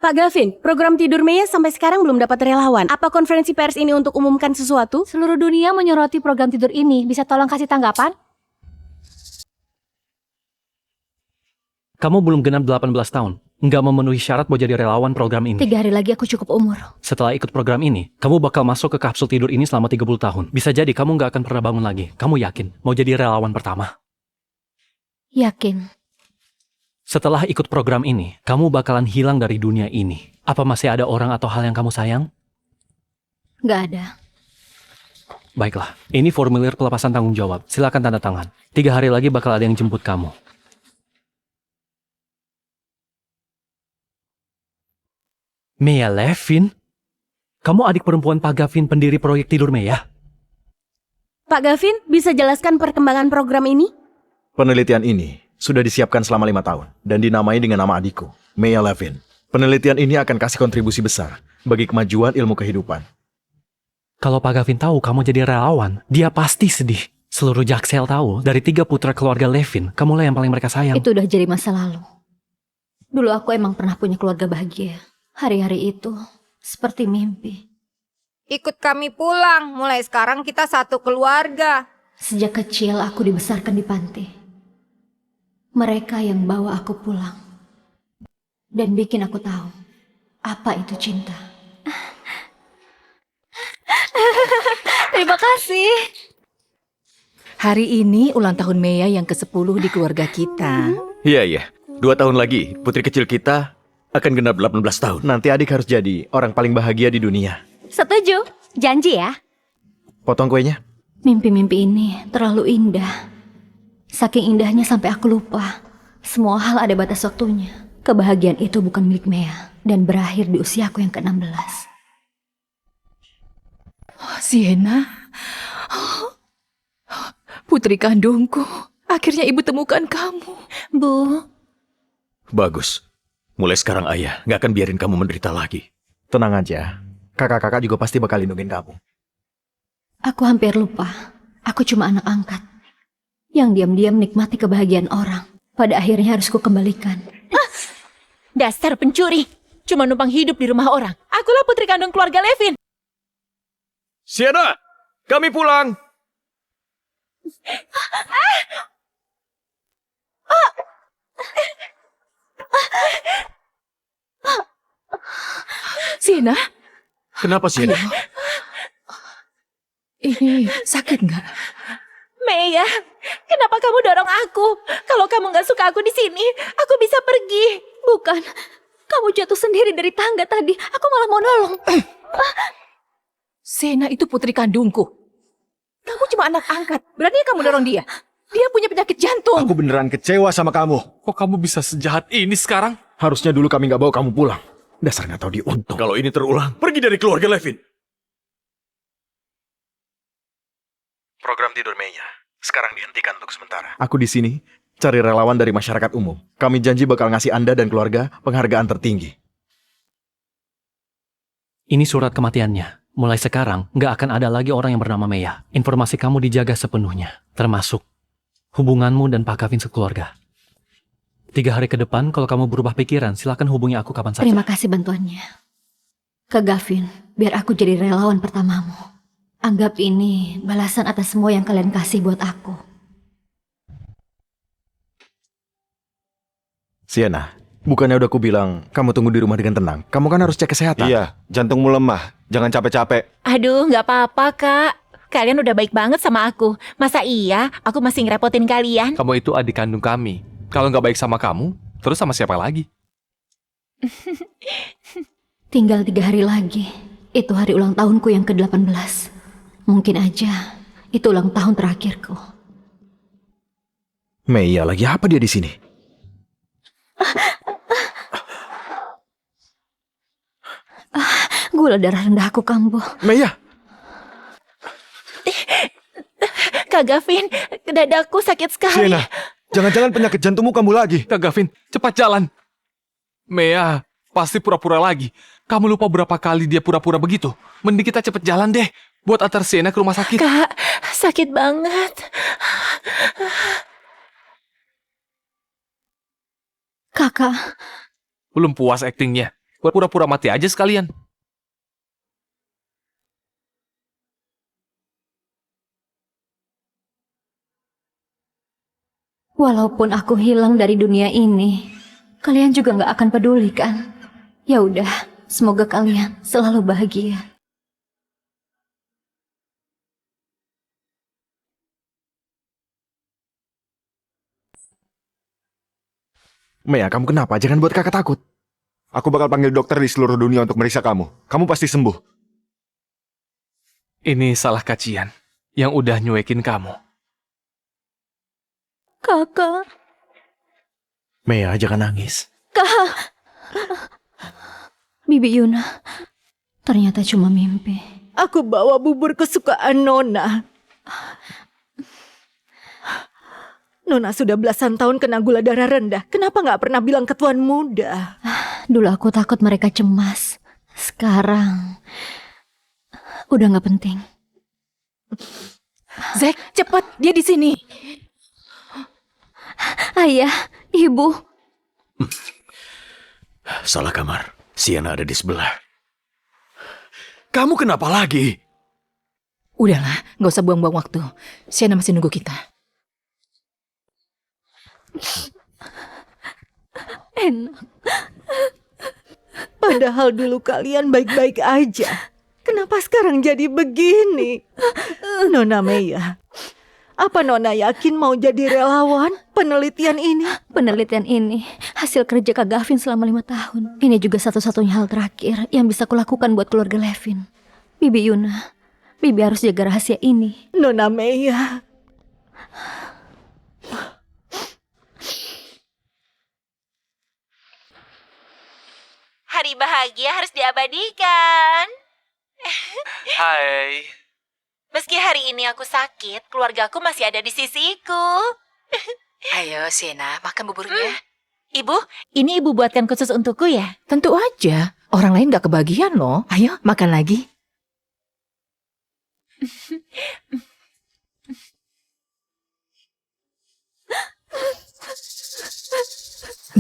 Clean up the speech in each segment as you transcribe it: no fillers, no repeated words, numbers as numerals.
Pak Gavin, program tidur Maya sampai sekarang belum dapat relawan. Apa konferensi pers ini untuk umumkan sesuatu? Seluruh dunia menyoroti program tidur ini. Bisa tolong kasih tanggapan? Kamu belum genap 18 tahun. Nggak memenuhi syarat buat jadi relawan program ini. 3 hari lagi aku cukup umur. Setelah ikut program ini, kamu bakal masuk ke kapsul tidur ini selama 30 tahun. Bisa jadi kamu nggak akan pernah bangun lagi. Kamu yakin mau jadi relawan pertama? Yakin. Setelah ikut program ini, kamu bakalan hilang dari dunia ini. Apa masih ada orang atau hal yang kamu sayang? Gak ada. Baiklah, ini formulir pelepasan tanggung jawab. Silakan tanda tangan. 3 hari lagi bakal ada yang jemput kamu. Maya Levin? Kamu adik perempuan Pak Gavin, pendiri proyek Tidur Maya? Pak Gavin, bisa jelaskan perkembangan program ini? Penelitian ini sudah disiapkan selama 5 tahun dan dinamai dengan nama adikku, Maya Levin. Penelitian ini akan kasih kontribusi besar bagi kemajuan ilmu kehidupan. Kalau Pak Gavin tahu kamu jadi relawan, dia pasti sedih. Seluruh Jaksel tahu, dari 3 putra keluarga Levin, kamulah yang paling mereka sayang. Itu udah jadi masa lalu. Dulu aku emang pernah punya keluarga bahagia. Hari-hari itu seperti mimpi. Ikut kami pulang, mulai sekarang kita satu keluarga. Sejak kecil aku dibesarkan di panti. Mereka yang bawa aku pulang. Dan bikin aku tahu apa itu cinta. Terima kasih. Hari ini ulang tahun Maya yang ke-10 di keluarga kita. Iya. 2 tahun lagi, putri kecil kita akan genap 18 tahun. Nanti adik harus jadi orang paling bahagia di dunia. Setuju. Janji ya. Potong kuenya. Mimpi-mimpi ini terlalu indah. Saking indahnya sampai aku lupa. Semua hal ada batas waktunya. Kebahagiaan itu bukan milik Maya dan berakhir di usiaku yang ke-16. Sienna. Putri kandungku. Akhirnya ibu temukan kamu. Bu, Bagus. Mulai sekarang ayah nggak akan biarin kamu menderita lagi. Tenang aja. Kakak-kakak juga pasti bakal lindungin kamu. aku hampir lupa. Aku cuma anak angkat. Yang diam-diam menikmati kebahagiaan orang. Pada akhirnya harus kukembalikan. Dasar pencuri. Cuma numpang hidup di rumah orang. Akulah putri kandung keluarga Levin. Sienna, kami pulang. Sienna, Kenapa Sienna? ini sakit nggak? Maya, kenapa kamu dorong aku? Kalau kamu nggak suka aku di sini, aku bisa pergi. Bukan, kamu jatuh sendiri dari tangga tadi. Aku malah mau nolong. Sienna itu putri kandungku. Kamu cuma anak angkat. Berarti kamu dorong dia. Dia punya penyakit jantung. Aku beneran kecewa sama kamu. Kok kamu bisa sejahat ini sekarang? Harusnya dulu kami nggak bawa kamu pulang. Dasar nggak tahu diuntung. Kalau ini terulang, pergi dari keluarga Levin. Program Tidur Maya sekarang dihentikan untuk sementara. Aku di sini cari relawan dari masyarakat umum. Kami janji bakal ngasih Anda dan keluarga penghargaan tertinggi. Ini surat kematiannya. Mulai sekarang, nggak akan ada lagi orang yang bernama Maya. Informasi kamu dijaga sepenuhnya, termasuk hubunganmu dan Pak Gavin sekeluarga. 3 hari ke depan, kalau kamu berubah pikiran, silakan hubungi aku kapan saja. Terima kasih bantuannya. Ke Gavin, biar aku jadi relawan pertamamu. Anggap ini balasan atas semua yang kalian kasih buat aku. Sienna, bukannya udah aku bilang kamu tunggu di rumah dengan tenang. Kamu kan harus cek kesehatan. Iya, jantungmu lemah. Jangan capek-capek. Aduh, nggak apa-apa, Kak. Kalian udah baik banget sama aku. Masa iya aku masih ngerepotin kalian? Kamu itu adik kandung kami. Kalau nggak baik sama kamu, terus sama siapa lagi? Tinggal 3 hari lagi. Itu hari ulang tahunku yang ke-18. Mungkin aja itu ulang tahun terakhirku. Maya lagi apa dia di sini? Gula darah rendah aku kambuh. Maya, Kak Gavin, dadaku sakit sekali. Sienna, jangan-jangan penyakit jantungmu kambuh lagi. Kak Gavin, cepat jalan. Mea, pasti pura-pura lagi. Kamu lupa berapa kali dia pura-pura begitu. Mending kita cepet jalan deh. Buat antar Sienna ke rumah sakit. Kak, sakit banget. Kakak, Belum puas aktingnya. Buat pura-pura mati aja sekalian. Walaupun aku hilang dari dunia ini, kalian juga nggak akan peduli kan? Ya udah, semoga kalian selalu bahagia. Mea, kamu kenapa? Jangan buat kakak takut. Aku bakal panggil dokter di seluruh dunia untuk meriksa kamu. Kamu pasti sembuh. Ini salah Kacian yang udah nyuekin kamu. Kakak. Mea, jangan nangis. Bibi Yuna, ternyata cuma mimpi. Aku bawa bubur kesukaan Nona. Nona sudah belasan tahun kena gula darah rendah. Kenapa nggak pernah bilang ke tuan muda? Dulu aku takut mereka cemas. Sekarang, udah nggak penting. Zack, cepat, dia di sini. Ayah, ibu. Salah kamar. Sienna ada di sebelah. Kamu kenapa lagi? Udahlah, nggak usah buang-buang waktu. Sienna masih nunggu kita. Enak. Padahal dulu kalian baik-baik aja. Kenapa sekarang jadi begini? Nona Mea, apa Nona yakin mau jadi relawan penelitian ini? Penelitian ini hasil kerja Kak Gavin selama 5 tahun. Ini juga satu-satunya hal terakhir yang bisa kulakukan buat keluarga Levin. Bibi Yuna, Bibi harus jaga rahasia ini. Nona Mea. Hari bahagia harus diabadikan. Hai. Meski hari ini aku sakit, keluargaku masih ada di sisiku. Ayo Sienna, makan buburnya. Ibu, ini ibu buatkan khusus untukku ya? Tentu aja, orang lain gak kebagian loh. Ayo, makan lagi.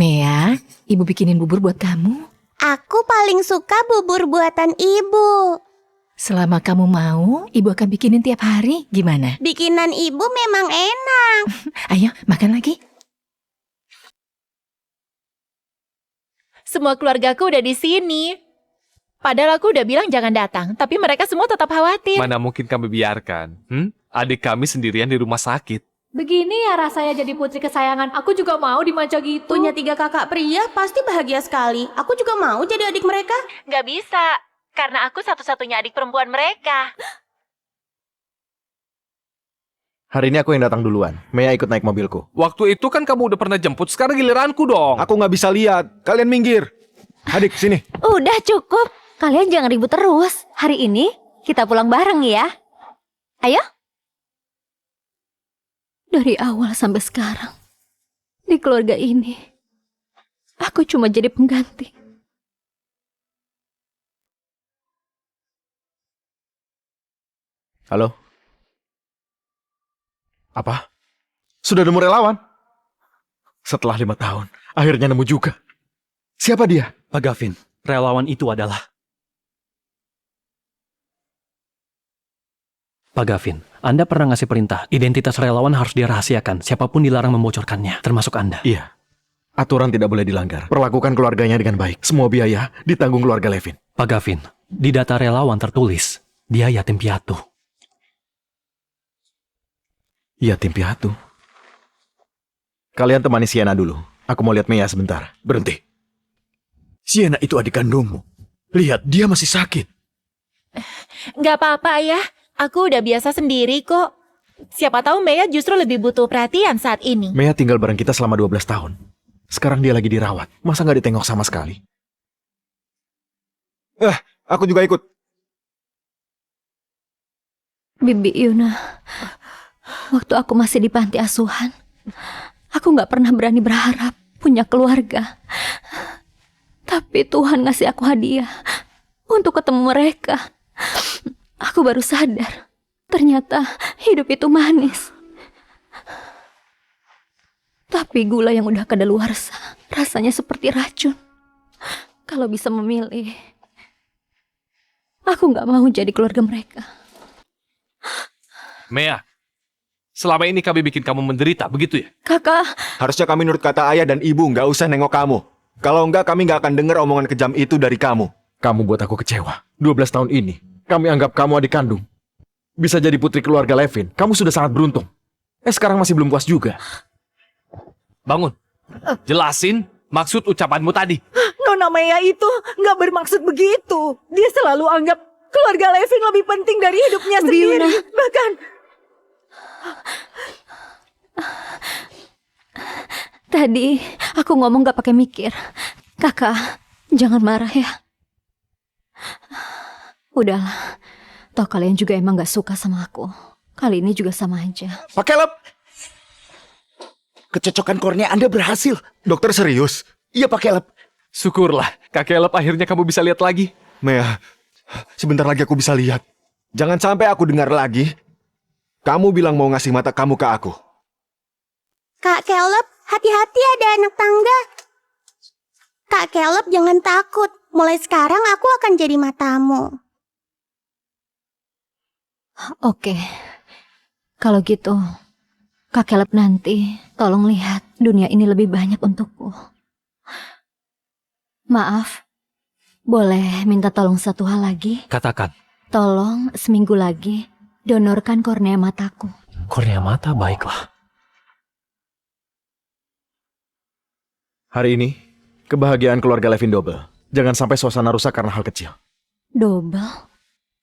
Mea, ibu bikinin bubur buat kamu. Aku paling suka bubur buatan ibu. Selama kamu mau, ibu akan bikinin tiap hari. Gimana? Bikinan ibu memang enak. Ayo, makan lagi. Semua keluargaku udah di sini. Padahal aku udah bilang jangan datang, tapi mereka semua tetap khawatir. Mana mungkin kami biarkan? Adik kami sendirian di rumah sakit. Begini ya rasanya jadi putri kesayangan. Aku juga mau dimanja gitu. Punya 3 kakak pria pasti bahagia sekali. Aku juga mau jadi adik mereka. Gak bisa, karena aku satu-satunya adik perempuan mereka. Hari ini aku yang datang duluan. Mea ikut naik mobilku. Waktu itu kan kamu udah pernah jemput, sekarang giliranku dong. Aku nggak bisa lihat. Kalian minggir. Adik, sini. Udah cukup. Kalian jangan ribut terus. Hari ini kita pulang bareng ya. Ayo. Dari awal sampai sekarang, di keluarga ini, aku cuma jadi pengganti. Halo? Apa? Sudah nemu relawan? Setelah 5 tahun, akhirnya nemu juga. Siapa dia? Pak Gavin, relawan itu adalah... Pak Gavin, Anda pernah ngasih perintah, identitas relawan harus dirahasiakan, siapapun dilarang membocorkannya, termasuk Anda. Iya. Aturan tidak boleh dilanggar. Perlakukan keluarganya dengan baik. Semua biaya ditanggung keluarga Levin. Pak Gavin, di data relawan tertulis, dia yatim piatu. Yatim piatu. Kalian temani Sienna dulu. Aku mau lihat Mea sebentar. Berhenti. Sienna itu adik kandungmu. Lihat, dia masih sakit. Gak apa-apa ya, aku udah biasa sendiri kok. Siapa tahu Mea justru lebih butuh perhatian saat ini. Mea tinggal bareng kita selama 12 tahun. Sekarang dia lagi dirawat. Masa nggak ditengok sama sekali? Aku juga ikut. Bibi Yuna, waktu aku masih di panti asuhan, aku nggak pernah berani berharap punya keluarga. Tapi Tuhan ngasih aku hadiah untuk ketemu mereka. Aku baru sadar, ternyata hidup itu manis. Tapi gula yang udah kadaluarsa rasanya seperti racun. Kalau bisa memilih, aku nggak mau jadi keluarga mereka. Mea, selama ini kami bikin kamu menderita, begitu ya? Kakak, Harusnya kami nurut kata ayah dan ibu, nggak usah nengok kamu. Kalau enggak, kami nggak akan dengar omongan kejam itu dari kamu. Kamu buat aku kecewa. 12 tahun ini, kami anggap kamu adik kandung. Bisa jadi putri keluarga Levin. Kamu sudah sangat beruntung. Sekarang masih belum puas juga. Bangun. Jelasin maksud ucapanmu tadi. Nona Maya itu nggak bermaksud begitu. Dia selalu anggap keluarga Levin lebih penting dari hidupnya sendiri. Bahkan tadi aku ngomong gak pakai mikir. Kakak, jangan marah ya. Udahlah, toh kalian juga emang gak suka sama aku. Kali ini juga sama aja. Pak Caleb, kecocokan kornea Anda berhasil. Dokter serius? Iya, Pak Caleb. Syukurlah, Kak Caleb akhirnya kamu bisa lihat lagi. Mea, sebentar lagi aku bisa lihat. Jangan sampai aku dengar lagi. Kamu bilang mau ngasih mata kamu ke aku. Kak Caleb, hati-hati ada anak tangga. Kak Caleb, jangan takut. Mulai sekarang aku akan jadi matamu. Oke, kalau gitu, Kak Caleb nanti tolong lihat dunia ini lebih banyak untukku. Maaf, boleh minta tolong satu hal lagi? Katakan. Tolong seminggu lagi donorkan kornea mataku. Kornea mata, baiklah. Hari ini, kebahagiaan keluarga Levin double. Jangan sampai suasana rusak karena hal kecil. Double?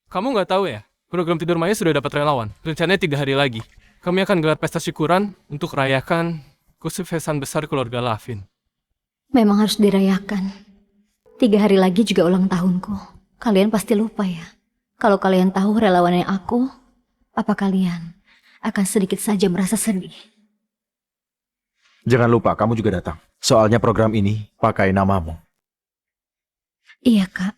Kamu nggak tahu ya? Program Tidur Maya sudah dapat relawan. Rencananya 3 hari lagi. Kami akan gelar pesta syukuran untuk rayakan kesuksesan besar keluarga Lavin. Memang harus dirayakan. 3 hari lagi juga ulang tahunku. Kalian pasti lupa ya. Kalau kalian tahu relawannya aku, apa kalian akan sedikit saja merasa sedih? Jangan lupa, kamu juga datang. Soalnya program ini pakai namamu. Iya, Kak.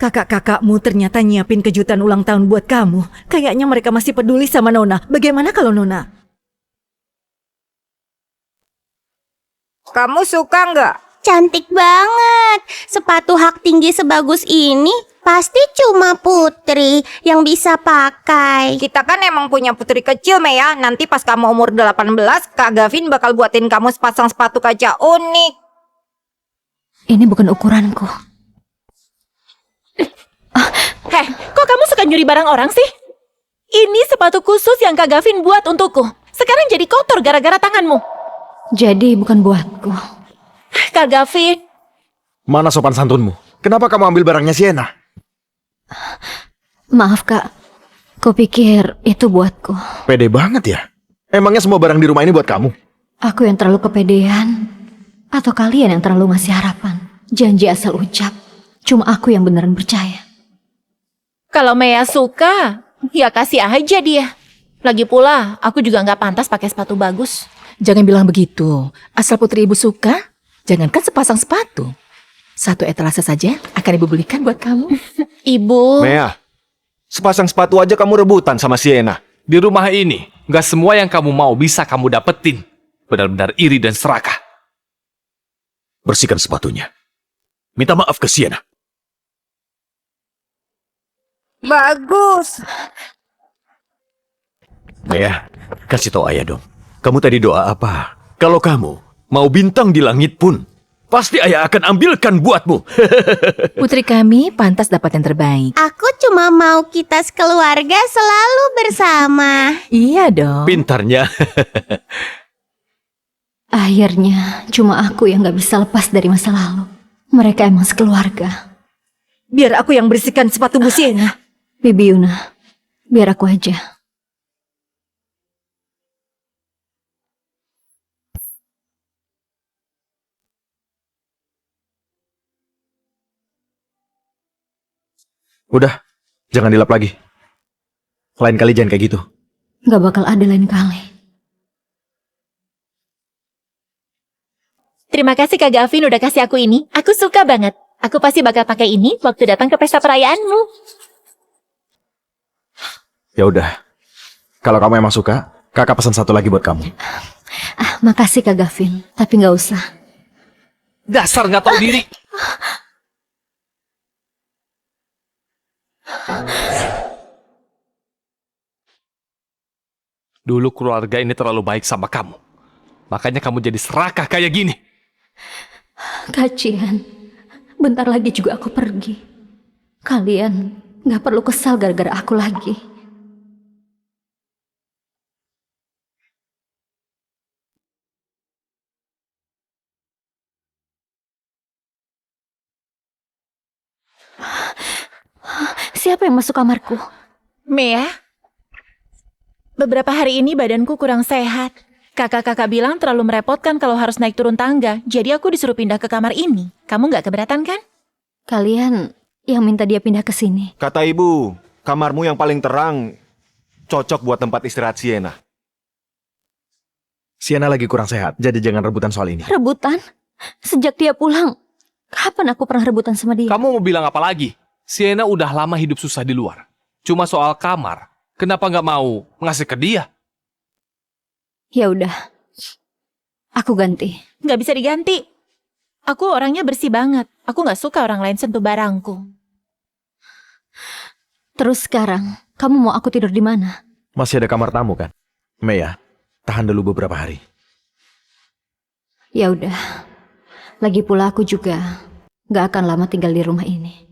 kakak-kakakmu ternyata nyiapin kejutan ulang tahun buat kamu. Kayaknya mereka masih peduli sama Nona. Bagaimana kalau Nona? Kamu suka nggak? Cantik banget. Sepatu hak tinggi sebagus ini pasti cuma Putri yang bisa pakai. Kita kan emang punya putri kecil, Mea. Nanti pas kamu umur 18, Kak Gavin bakal buatin kamu sepasang sepatu kaca unik. Ini bukan ukuranku. Heh, kok kamu suka nyuri barang orang sih? Ini sepatu khusus yang Kak Gavin buat untukku. Sekarang jadi kotor gara-gara tanganmu. Jadi bukan buatku. Kak Gavin. Mana sopan santunmu? Kenapa kamu ambil barangnya Sienna? Maaf, Kak. Kupikir itu buatku. Pede banget ya. Emangnya semua barang di rumah ini buat kamu? Aku yang terlalu kepedean? Atau kalian yang terlalu ngasih harapan? Janji asal ucap. Cuma aku yang beneran percaya. Kalau Mea suka, ya kasih aja dia. Lagi pula, aku juga nggak pantas pakai sepatu bagus. Jangan bilang begitu. Asal putri ibu suka, jangankan sepasang sepatu. Satu etalase saja akan ibu belikan buat kamu. Ibu. Mea, sepasang sepatu aja kamu rebutan sama Sienna. Di rumah ini, nggak semua yang kamu mau bisa kamu dapetin. Benar-benar iri dan serakah. Bersihkan sepatunya. Minta maaf ke Sienna. Bagus. Mea, kasih tahu ayah dong. Kamu tadi doa apa? Kalau kamu mau bintang di langit pun, pasti ayah akan ambilkan buatmu. Putri kami pantas dapat yang terbaik. Aku cuma mau kita sekeluarga selalu bersama. Iya dong. Pintarnya. Akhirnya, cuma aku yang gak bisa lepas dari masa lalu. Mereka emang sekeluarga. Biar aku yang bersihkan sepatu Bu Sienna. Bibi Yuna, biar aku aja. Udah, jangan dilap lagi. Lain kali jangan kayak gitu. Gak bakal ada lain kali. Terima kasih Kak Gavin udah kasih aku ini. Aku suka banget. Aku pasti bakal pakai ini waktu datang ke pesta perayaanmu. Ya udah. Kalau kamu emang suka, kakak pesan satu lagi buat kamu. Makasih Kak Gavin, tapi nggak usah. Dasar nggak tahu diri. Dulu keluarga ini terlalu baik sama kamu. Makanya kamu jadi serakah kayak gini. Kak Cian, bentar lagi juga aku pergi. Kalian nggak perlu kesal gara-gara aku lagi. Siapa yang masuk kamarku? Mea, beberapa hari ini badanku kurang sehat. Kakak-kakak bilang terlalu merepotkan kalau harus naik turun tangga. Jadi aku disuruh pindah ke kamar ini. Kamu nggak keberatan kan? Kalian yang minta dia pindah ke sini. Kata ibu, kamarmu yang paling terang cocok buat tempat istirahat Sienna. Sienna lagi kurang sehat, jadi jangan rebutan soal ini. Rebutan? Sejak dia pulang, kapan aku pernah rebutan sama dia? Kamu mau bilang apa lagi? Sienna udah lama hidup susah di luar. Cuma soal kamar, kenapa nggak mau ngasih ke dia? Ya udah, aku ganti. Nggak bisa diganti. Aku orangnya bersih banget. Aku nggak suka orang lain sentuh barangku. Terus sekarang, kamu mau aku tidur di mana? Masih ada kamar tamu kan? Mea, tahan dulu beberapa hari. Ya udah, lagi pula aku juga nggak akan lama tinggal di rumah ini.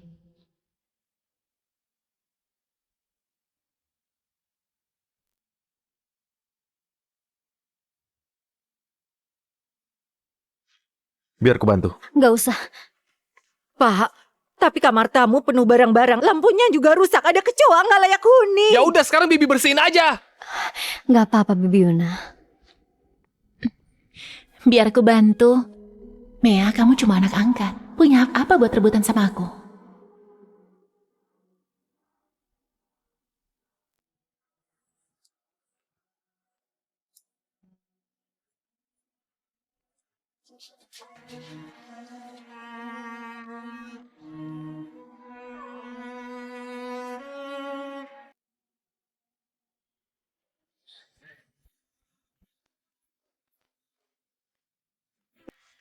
Biar aku bantu. Nggak usah. Pak, tapi kamar tamu penuh barang-barang. Lampunya juga rusak. Ada kecoa nggak layak huni. Ya udah sekarang Bibi bersihin aja. Nggak apa-apa, Bibi Yuna. Biar aku bantu. Mea, kamu cuma anak angkat. Punya hak apa buat rebutan sama aku?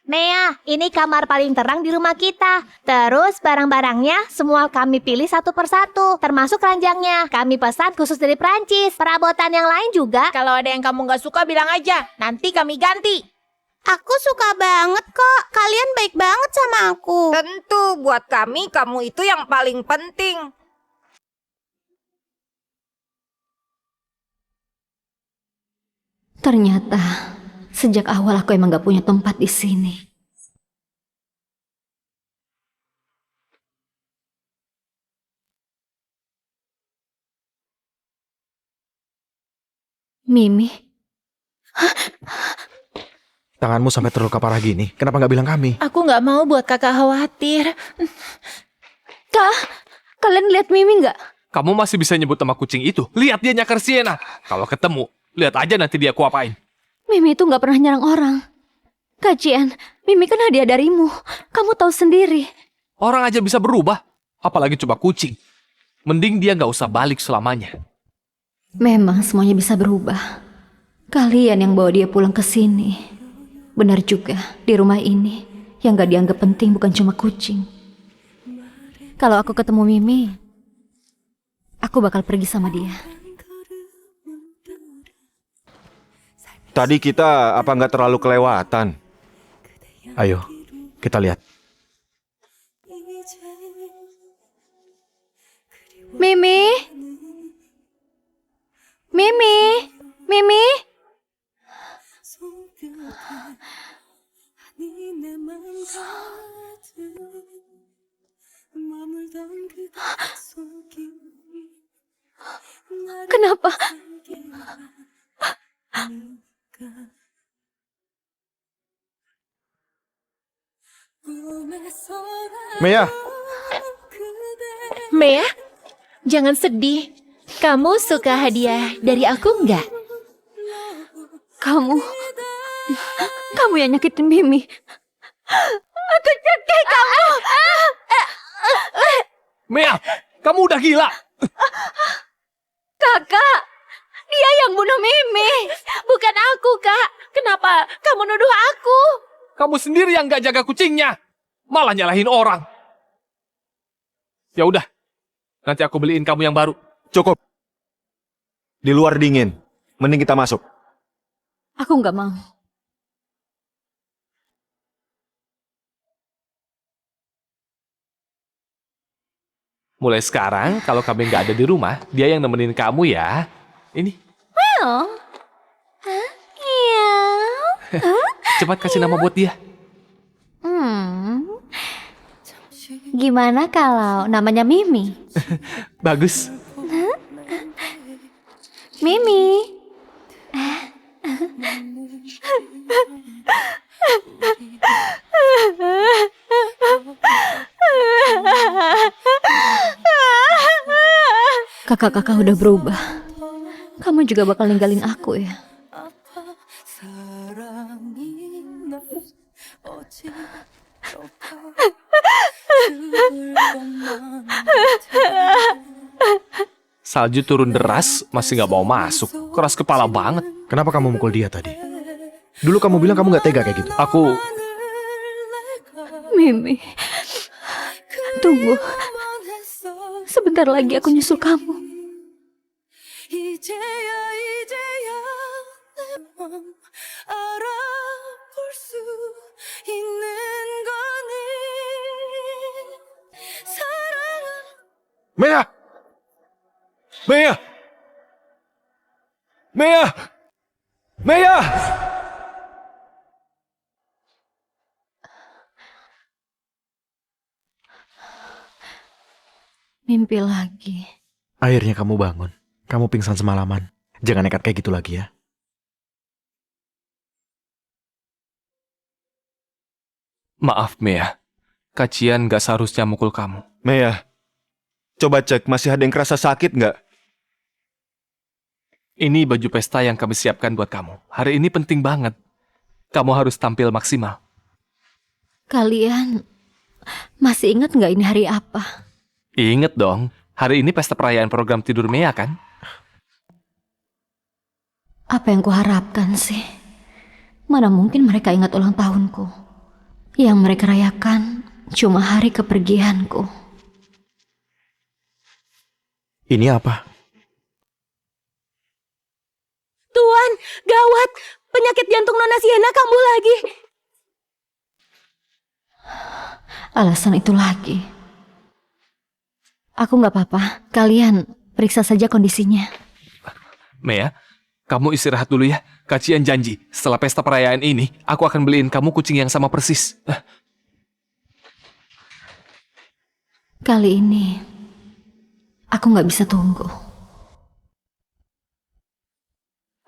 Mea, ini kamar paling terang di rumah kita. Terus barang-barangnya semua kami pilih satu persatu, termasuk ranjangnya. Kami pesan khusus dari Prancis. Perabotan yang lain juga. Kalau ada yang kamu nggak suka bilang aja. Nanti kami ganti. Aku suka banget kok. Kalian baik banget sama aku. Tentu, buat kami kamu itu yang paling penting. Ternyata sejak awal aku emang gak punya tempat di sini. Mimi, Tanganmu sampai terluka parah gini. Kenapa nggak bilang kami? Aku nggak mau buat kakak khawatir. Kak, kalian lihat Mimi nggak? Kamu masih bisa nyebut nama kucing itu. Lihat dia nyakar Sienna. Kalau ketemu, lihat aja nanti dia aku apain. Mimi itu nggak pernah nyerang orang. Kak Cian, Mimi kan hadiah darimu. Kamu tahu sendiri. Orang aja bisa berubah. Apalagi coba kucing. Mending dia nggak usah balik selamanya. Memang semuanya bisa berubah. Kalian yang bawa dia pulang ke sini. Benar juga, di rumah ini yang gak dianggap penting bukan cuma kucing. Kalau aku ketemu Mimi, aku bakal pergi sama dia. Tadi kita apa nggak terlalu kelewatan? Ayo, kita lihat. Mimi? Mimi? Mimi? Kenapa? Mea, Mea, jangan sedih. Kamu suka hadiah dari aku nggak? Kamu yang nyakitin Mimi. Aku cekik kamu. Mea, kamu udah gila. Kakak, dia yang bunuh Mimi. Bukan aku, Kak. Kenapa kamu nuduh aku? Kamu sendiri yang gak jaga kucingnya. Malah nyalahin orang. Ya udah, nanti aku beliin kamu yang baru. Cukup. Di luar dingin. Mending kita masuk. Aku nggak mau. Mulai sekarang, kalau kamu nggak ada di rumah, dia yang nemenin kamu ya. Ini, Well, iya. cepat kasih nama buat dia. Gimana kalau namanya Mimi? Bagus. Mimi. Kakak-kakak udah berubah. Kamu juga bakal ninggalin aku ya? Salju turun deras, masih nggak mau masuk. Keras kepala banget. Kenapa kamu mukul dia tadi? Dulu kamu bilang kamu nggak tega kayak gitu. Aku Mimi. Tunggu. Sebentar lagi aku nyusul kamu. Mea! Mea! Mea! Mea! Mimpi lagi. Akhirnya kamu bangun. Kamu pingsan semalaman. Jangan nekat kayak gitu lagi ya. maaf Mea. Kacian nggak seharusnya mukul kamu. Mea, coba cek masih ada yang kerasa sakit nggak? Ini baju pesta yang kami siapkan buat kamu. Hari ini penting banget. Kamu harus tampil maksimal. Kalian masih ingat nggak ini hari apa? Ingat dong, hari ini pesta perayaan program tidur Mea kan? Apa yang kuharapkan sih? Mana mungkin mereka ingat ulang tahunku. Yang mereka rayakan cuma hari kepergianku. Ini apa? Tuan, gawat! Penyakit jantung Nona Sienna kambuh lagi. Alasan itu lagi. Aku nggak apa-apa. Kalian periksa saja kondisinya. Mea, kamu istirahat dulu ya. Kacian janji, setelah pesta perayaan ini, aku akan beliin kamu kucing yang sama persis. Kali ini, aku nggak bisa tunggu.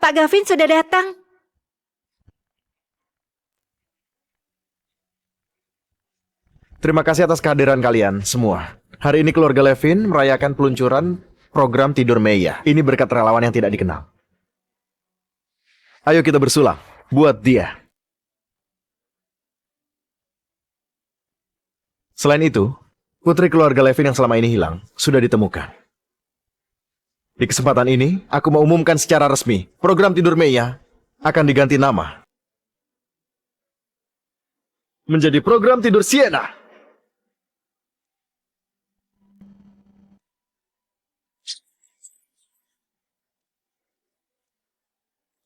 Pak Gavin sudah datang. Terima kasih atas kehadiran kalian semua. Hari ini keluarga Levin merayakan peluncuran program Tidur Mea. Ini berkat relawan yang tidak dikenal. Ayo kita bersulang buat dia. Selain itu, putri keluarga Levin yang selama ini hilang sudah ditemukan. Di kesempatan ini, aku mau umumkan secara resmi, program Tidur Mea akan diganti nama menjadi program Tidur Sienna.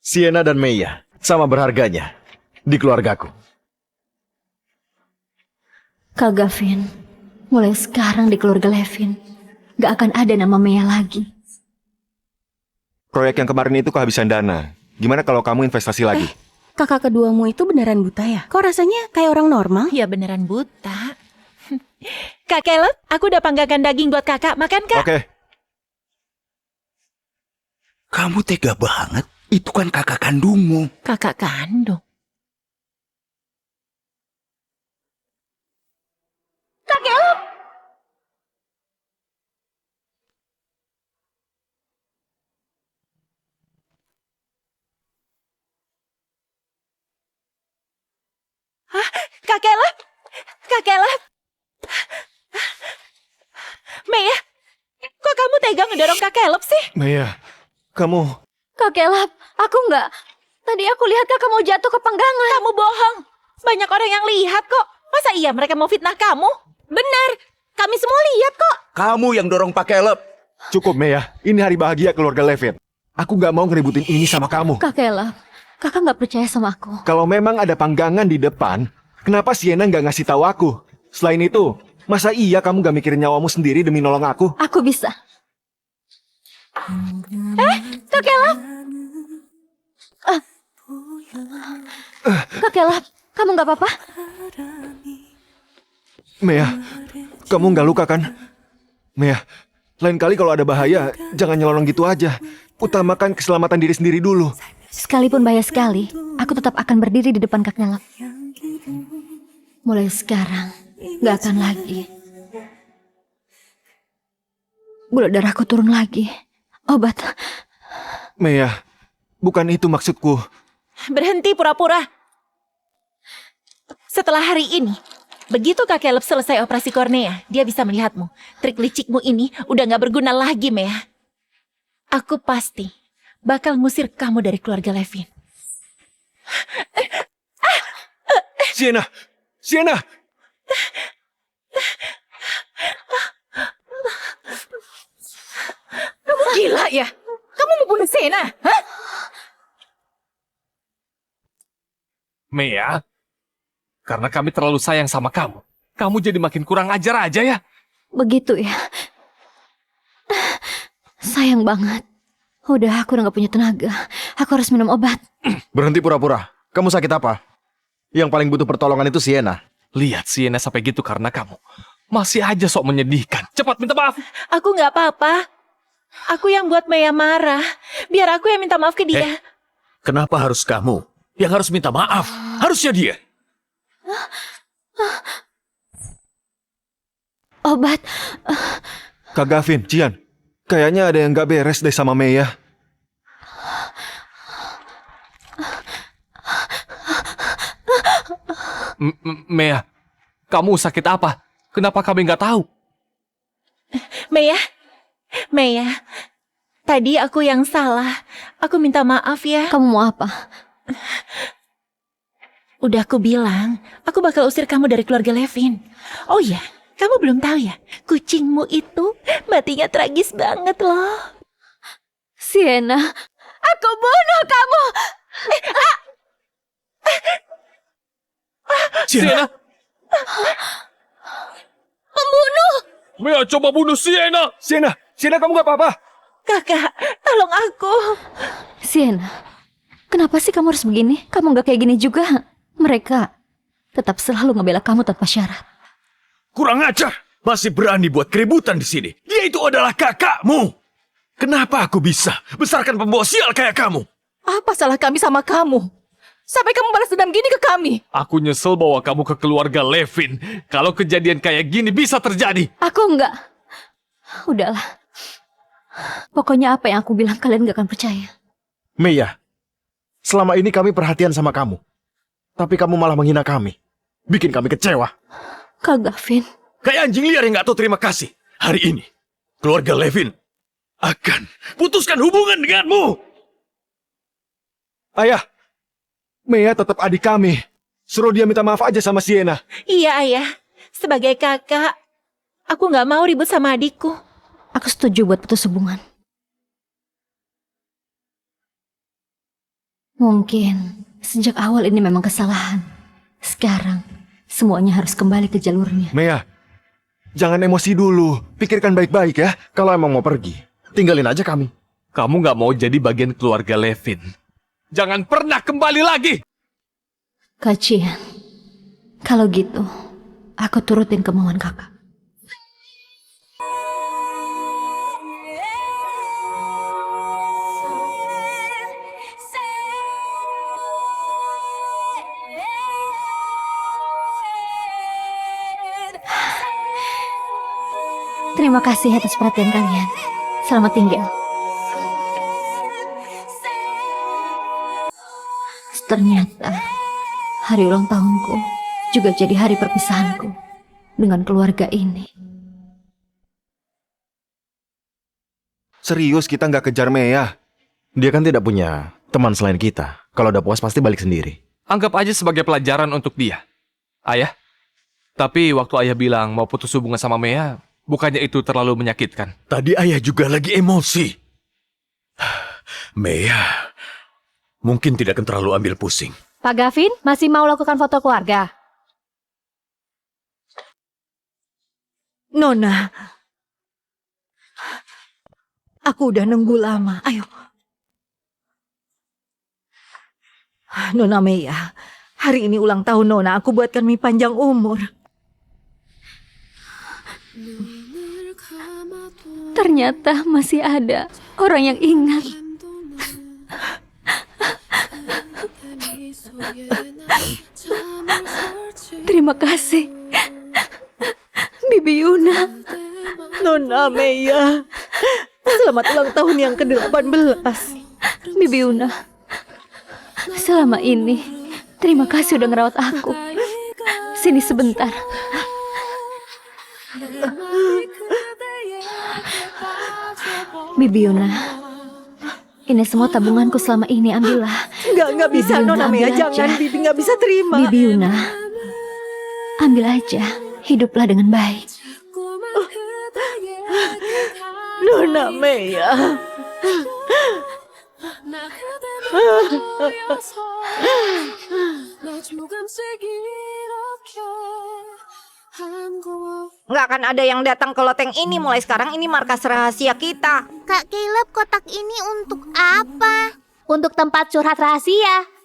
Sienna dan Mea sama berharganya di keluargaku. Kak Gavin, mulai sekarang di keluarga Levin, gak akan ada nama Mea lagi. Proyek yang kemarin itu kehabisan dana. Gimana kalau kamu investasi lagi? Kakak keduamu itu beneran buta ya? Kok rasanya kayak orang normal? Ya beneran buta. Kak Caleb, aku udah panggang daging buat kakak. Makan, Kak? Oke. Kamu tega banget. Itu kan kakak kandungmu. Kakak kandung? Kak Caleb! Kak Caleb! Kak Caleb! Maya, kok kamu tega ngedorong Kak Caleb sih? Maya, kamu... Kak Caleb, aku nggak. Tadi aku lihat kakak mau jatuh ke penggangan. Kamu bohong. Banyak orang yang lihat kok. Masa iya mereka mau fitnah kamu? Benar, kami semua lihat kok. Kamu yang dorong Pak Caleb. Cukup, Maya. Ini hari bahagia keluarga Levin. Aku nggak mau ngeributin ini sama kamu. Kak Caleb, kakak nggak percaya sama aku. Kalau memang ada panggangan di depan, kenapa Sienna nggak ngasih tahu aku? Selain itu, masa iya kamu nggak mikirin nyawamu sendiri demi nolong aku? Aku bisa. Kak Caleb! Kak Caleb, kamu nggak apa-apa? Maya, kamu nggak luka kan? Maya, lain kali kalau ada bahaya, jangan nyelonong gitu aja. Utamakan keselamatan diri sendiri dulu. Sekalipun bahaya sekali, aku tetap akan berdiri di depan Kak Caleb. Mulai sekarang, nggak akan lagi. Gula darahku turun lagi. Obat. Maya, bukan itu maksudku. Berhenti pura-pura. Setelah hari ini, begitu Kak Caleb selesai operasi kornea, dia bisa melihatmu. Trik licikmu ini udah gak berguna lagi, Mea. Aku pasti bakal ngusir kamu dari keluarga Levin. Sienna! Sienna! Kamu gila ya? Kamu mau bunuh Sienna? Hah? Mea, karena kami terlalu sayang sama kamu, kamu jadi makin kurang ajar aja ya. Begitu ya. Sayang banget. Udah, aku udah gak punya tenaga. Aku harus minum obat. Berhenti pura-pura. Kamu sakit apa? Yang paling butuh pertolongan itu Sienna. Lihat Sienna sampai gitu karena kamu. Masih aja sok menyedihkan. Cepat minta maaf. Aku gak apa-apa. Aku yang buat Mea marah. Biar aku yang minta maaf ke dia. Kenapa harus kamu yang harus minta maaf? Harusnya dia. Obat. Kak Gavin, Cian, kayaknya ada yang gak beres deh sama Maya. Mea, kamu sakit apa? Kenapa kami nggak tahu? Mea, tadi aku yang salah. Aku minta maaf ya. Kamu mau apa? Udah aku bilang, aku bakal usir kamu dari keluarga Levin. Oh ya, kamu belum tahu ya, kucingmu itu matinya tragis banget loh. Sienna, aku bunuh kamu. Sienna! Pembunuh! Mea coba bunuh Sienna! Sienna, kamu gak apa-apa? Kakak, tolong aku. Sienna, kenapa sih kamu harus begini? Kamu gak kayak gini juga. Mereka tetap selalu ngebela kamu tanpa syarat. Kurang ajar. Masih berani buat keributan di sini. Dia itu adalah kakakmu. Kenapa aku bisa besarkan pembawa sial kayak kamu? Apa salah kami sama kamu? Sampai kamu balas dendam gini ke kami. Aku nyesel bawa kamu ke keluarga Levin. Kalau kejadian kayak gini bisa terjadi. Aku enggak. Udahlah. Pokoknya apa yang aku bilang kalian gak akan percaya. Maya, selama ini kami perhatian sama kamu. Tapi kamu malah menghina kami. Bikin kami kecewa. Kak Gavin. Kayak anjing liar yang gak tahu terima kasih. Hari ini, keluarga Levin akan putuskan hubungan denganmu. Ayah, Maya tetap adik kami. Suruh dia minta maaf aja sama Sienna. Iya, Ayah. Sebagai kakak, aku gak mau ribut sama adikku. Aku setuju buat putus hubungan. Mungkin sejak awal ini memang kesalahan. Sekarang, semuanya harus kembali ke jalurnya. Maya, jangan emosi dulu. Pikirkan baik-baik ya. Kalau emang mau pergi, tinggalin aja kami. Kamu gak mau jadi bagian keluarga Levin. Jangan pernah kembali lagi. Kak Cian, kalau gitu, aku turutin kemauan kakak. Terima kasih atas perhatian kalian. Selamat tinggal. Ternyata Hari ulang tahunku juga jadi hari perpisahanku dengan keluarga ini. Serius kita nggak kejar Mea? Dia kan tidak punya teman selain kita. Kalau udah puas pasti balik sendiri. Anggap aja sebagai pelajaran untuk dia. Ayah, tapi waktu ayah bilang mau putus hubungan sama Mea, bukannya itu terlalu menyakitkan? Tadi ayah juga lagi emosi. Mea, mungkin tidak akan terlalu ambil pusing. Pak Gavin, masih mau lakukan foto keluarga? Nona, aku udah nunggu lama. Ayo. Nona Meya, hari ini ulang tahun Nona. Aku buatkan mie panjang umur. Ternyata masih ada orang yang ingat. Terima kasih, Bibi Yuna. Nona Meya, selamat ulang tahun yang ke-18. Bibi Yuna, selama ini terima kasih udah ngerawat aku. Sini sebentar. Bibi Yuna, ini semua tabunganku selama ini, ambillah. Nggak bisa Bibi Yuna, Nona Meya, ambil jangan. aja. Bibi nggak bisa terima. Bibi Yuna, ambil aja. Hiduplah dengan baik. Nona Meya. Nggak akan ada yang datang ke loteng ini. Mulai sekarang ini markas rahasia kita. Kak Caleb, kotak ini untuk apa? Untuk tempat curhat rahasia.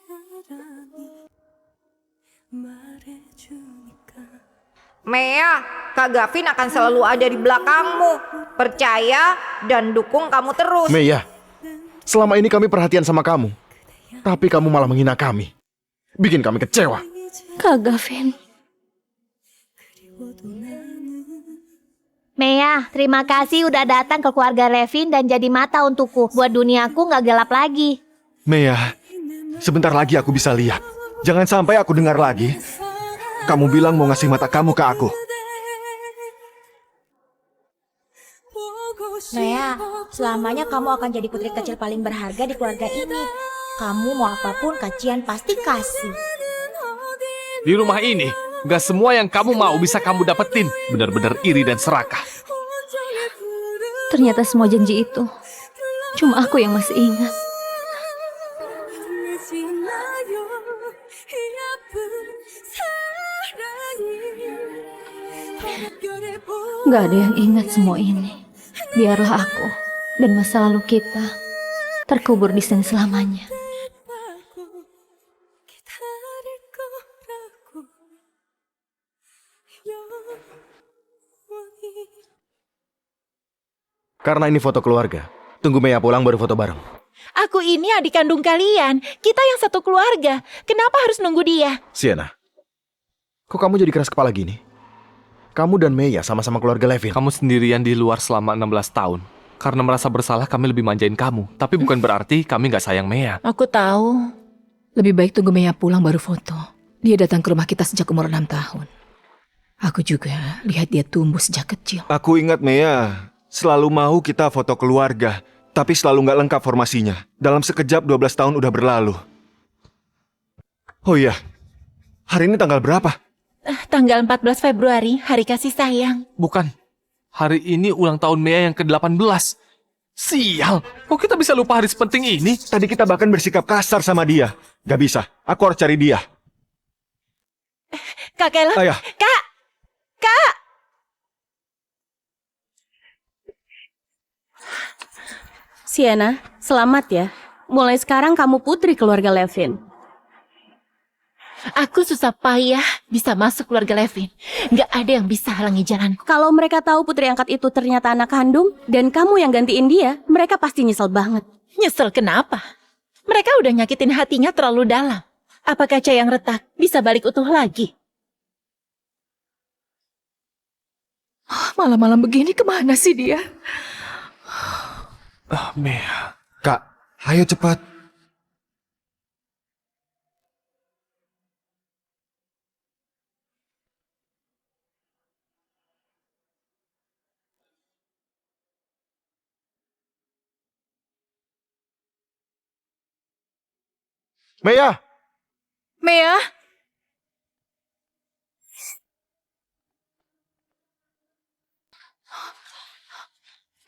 Mea, Kak Gavin akan selalu ada di belakangmu. Percaya dan dukung kamu terus. Meya, selama ini kami perhatian sama kamu. Tapi kamu malah menghina kami. Bikin kami kecewa. Kak Gavin. Mea, terima kasih udah datang ke keluarga Levin dan jadi mata untukku. Buat duniaku nggak gelap lagi. Mea, sebentar lagi aku bisa lihat. Jangan sampai aku dengar lagi kamu bilang mau ngasih mata kamu ke aku. Mea, selamanya kamu akan jadi putri kecil paling berharga di keluarga ini. Kamu mau apapun Kacian pasti kasih. Di rumah ini, gak semua yang kamu mau bisa kamu dapetin. Benar-benar iri dan serakah. Ternyata semua janji itu cuma aku yang masih ingat. Gak ada yang ingat semua ini. Biarlah aku dan masa lalu kita terkubur di sini selamanya. Karena ini foto keluarga. Tunggu Mea pulang baru foto bareng. Aku ini adik kandung kalian. Kita yang satu keluarga. Kenapa harus nunggu dia? Sienna, kok kamu jadi keras kepala gini? Kamu dan Mea sama-sama keluarga Levin. Kamu sendirian di luar selama 16 tahun. Karena merasa bersalah kami lebih manjain kamu. Tapi bukan berarti kami gak sayang Mea. Aku tahu. Lebih baik tunggu Mea pulang baru foto. Dia datang ke rumah kita sejak umur 6 tahun. Aku juga lihat dia tumbuh sejak kecil. Aku ingat Mea selalu mau kita foto keluarga, tapi selalu nggak lengkap formasinya. Dalam sekejap 12 tahun udah berlalu. Oh iya, hari ini tanggal berapa? Tanggal 14 Februari, hari kasih sayang. Bukan. Hari ini ulang tahun Mea yang ke-18. Sial, kok kita bisa lupa hari sepenting ini? Tadi kita bahkan bersikap kasar sama dia. Gak bisa, aku harus cari dia. Kak Caleb, Ayah. Kak! Kak! Sienna, selamat ya. Mulai sekarang kamu putri keluarga Levin. Aku susah payah bisa masuk keluarga Levin. Gak ada yang bisa halangi jalanku. Kalau mereka tahu putri angkat itu ternyata anak kandung dan kamu yang gantiin dia, mereka pasti nyesel banget. Nyesel kenapa? Mereka udah nyakitin hatinya terlalu dalam. Apa kaca yang retak bisa balik utuh lagi? Malam-malam begini kemana sih dia? Mea. Kak, ayo cepat. Mea! Mea?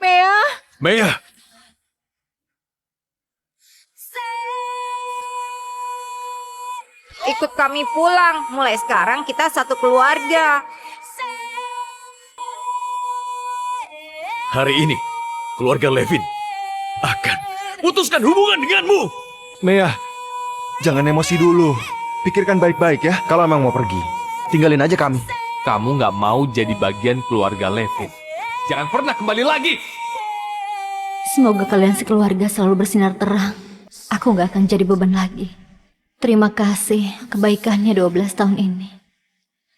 Mea? Mea! Ikut kami pulang. Mulai sekarang kita satu keluarga. Hari ini, keluarga Levin akan putuskan hubungan denganmu. Mea, jangan emosi dulu. Pikirkan baik-baik ya. Kalau emang mau pergi, tinggalin aja kami. Kamu nggak mau jadi bagian keluarga Levin. Jangan pernah kembali lagi. Semoga kalian sekeluarga selalu bersinar terang. Aku nggak akan jadi beban lagi. Terima kasih kebaikannya 12 tahun ini.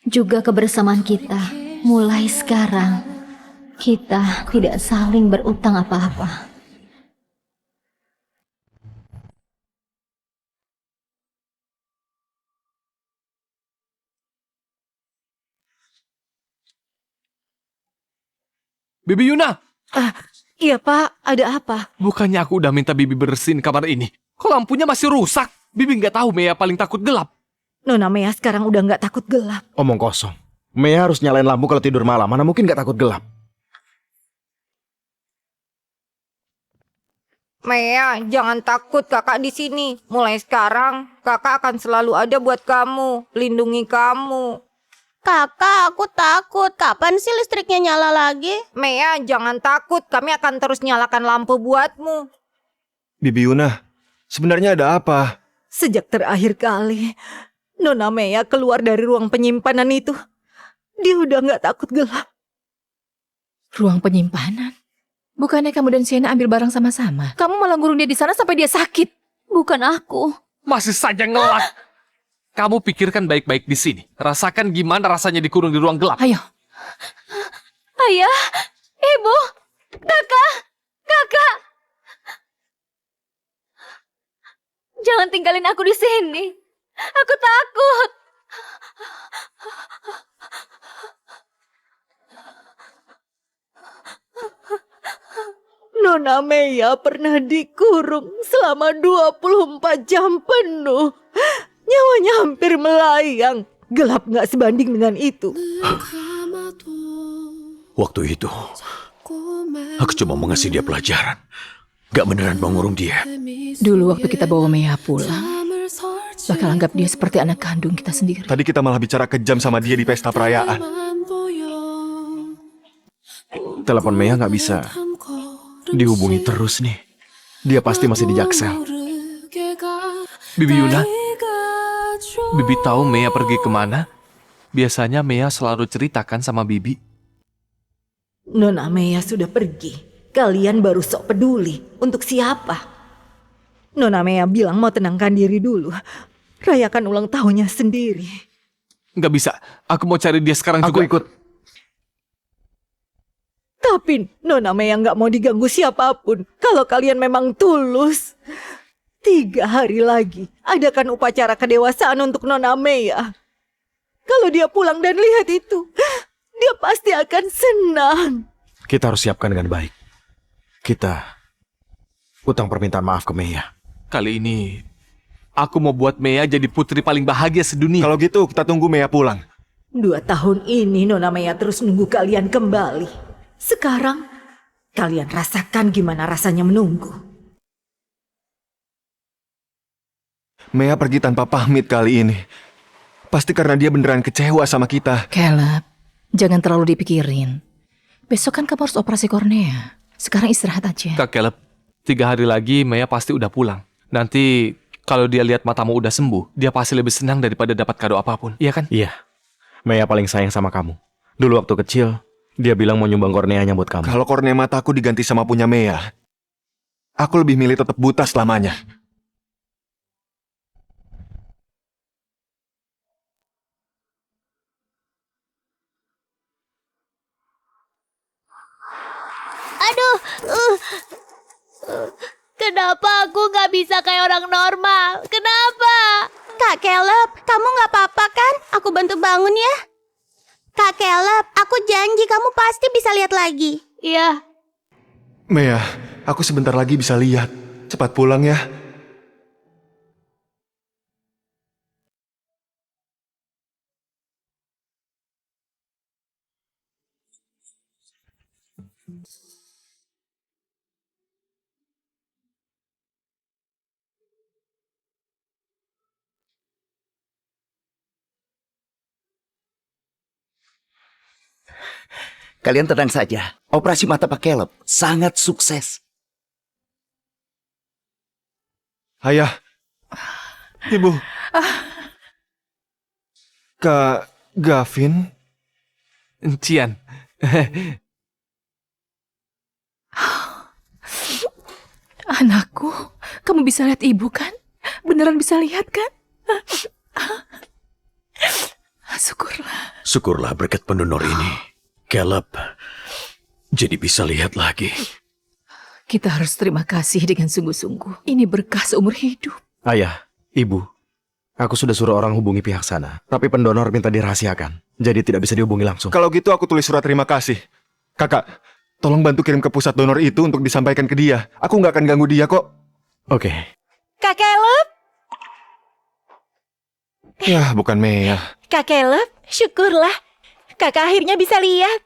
Juga kebersamaan kita. Mulai sekarang, kita tidak saling berutang apa-apa. Bibi Yuna! Iya Pak, ada apa? Bukannya aku udah minta Bibi bersihin kamar ini? Kok lampunya masih rusak? Bibi nggak tahu Mea paling takut gelap. Nona Mea sekarang udah nggak takut gelap. Omong kosong. Mea harus nyalain lampu kalau tidur malam. Mana mungkin nggak takut gelap? Mea, jangan takut kakak di sini. Mulai sekarang, kakak akan selalu ada buat kamu, lindungi kamu. Kakak, aku takut. Kapan sih listriknya nyala lagi? Mea, jangan takut. Kami akan terus nyalakan lampu buatmu. Bibi Yuna, sebenarnya ada apa? Sejak terakhir kali Nona Mea keluar dari ruang penyimpanan itu, dia udah nggak takut gelap. Ruang penyimpanan? Bukannya kamu dan Sienna ambil barang sama-sama? Kamu malah ngurung dia di sana sampai dia sakit. Bukan aku. Masih saja ngelak. Kamu pikirkan baik-baik di sini. Rasakan gimana rasanya dikurung di ruang gelap. Ayo. Ayah, ibu, kakak. Jangan tinggalin aku di sini. Aku takut. Nona Mea pernah dikurung selama 24 jam penuh. Nyawanya hampir melayang. Gelap nggak sebanding dengan itu. Waktu itu, aku cuma mau ngasih dia pelajaran. Gak beneran mau ngurung dia. Dulu waktu kita bawa Mea pulang, bakal anggap dia seperti anak kandung kita sendiri. Tadi kita malah bicara kejam sama dia di pesta perayaan. Telepon Mea nggak bisa dihubungi terus nih. Dia pasti masih di Jaksel. Bibi Yuna, Bibi tahu Mea pergi kemana? Biasanya Mea selalu ceritakan sama Bibi. Nona Mea sudah pergi. Kalian baru sok peduli. Untuk siapa? Nona Mea bilang mau tenangkan diri dulu. Rayakan ulang tahunnya sendiri. Nggak bisa, aku mau cari dia sekarang juga. Aku ikut. Tapi Nona Mea nggak mau diganggu siapapun. Kalau kalian memang tulus. 3 hari lagi adakan upacara kedewasaan untuk Nona Mea. Kalau dia pulang dan lihat itu, dia pasti akan senang. Kita harus siapkan dengan baik. Kita utang permintaan maaf ke Mea. Kali ini, aku mau buat Mea jadi putri paling bahagia sedunia. Kalau gitu, kita tunggu Mea pulang. 2 tahun ini Nona Mea terus nunggu kalian kembali. Sekarang, kalian rasakan gimana rasanya menunggu. Mea pergi tanpa pamit kali ini. Pasti karena dia beneran kecewa sama kita. Caleb, jangan terlalu dipikirin. Besok kan kamu harus operasi kornea. Sekarang istirahat aja. Kak Caleb, 3 hari lagi Mea pasti udah pulang. Nanti kalau dia lihat matamu udah sembuh, dia pasti lebih senang daripada dapat kado apapun. Iya kan? Iya. Mea paling sayang sama kamu. Dulu waktu kecil, dia bilang mau nyumbang korneanya buat kamu. Kalau kornea mataku diganti sama punya Mea, aku lebih milih tetap buta selamanya. Aduh, kenapa aku nggak bisa kayak orang normal? Kenapa? Kak Caleb, kamu nggak apa-apa kan? Aku bantu bangun ya. Kak Caleb, aku janji kamu pasti bisa lihat lagi. Iya. Mea, aku sebentar lagi bisa lihat. Cepat pulang ya. kalian tenang saja. Operasi mata Pak Caleb sangat sukses. Ayah. Ibu. Kak Gavin. Cian. Anakku, kamu bisa lihat ibu kan? Beneran bisa lihat kan? Syukurlah. Syukurlah berkat pendonor ini. Caleb jadi bisa lihat lagi. Kita harus terima kasih dengan sungguh-sungguh. Ini berkah seumur hidup. Ayah, ibu, aku sudah suruh orang hubungi pihak sana, tapi pendonor minta dirahasiakan, jadi tidak bisa dihubungi langsung. Kalau gitu aku tulis surat terima kasih. Kakak, tolong bantu kirim ke pusat donor itu untuk disampaikan ke dia. Aku nggak akan ganggu dia kok. Oke. Kak Caleb, Ya, bukan Mea. Kak Caleb, syukurlah. Kakak akhirnya bisa lihat.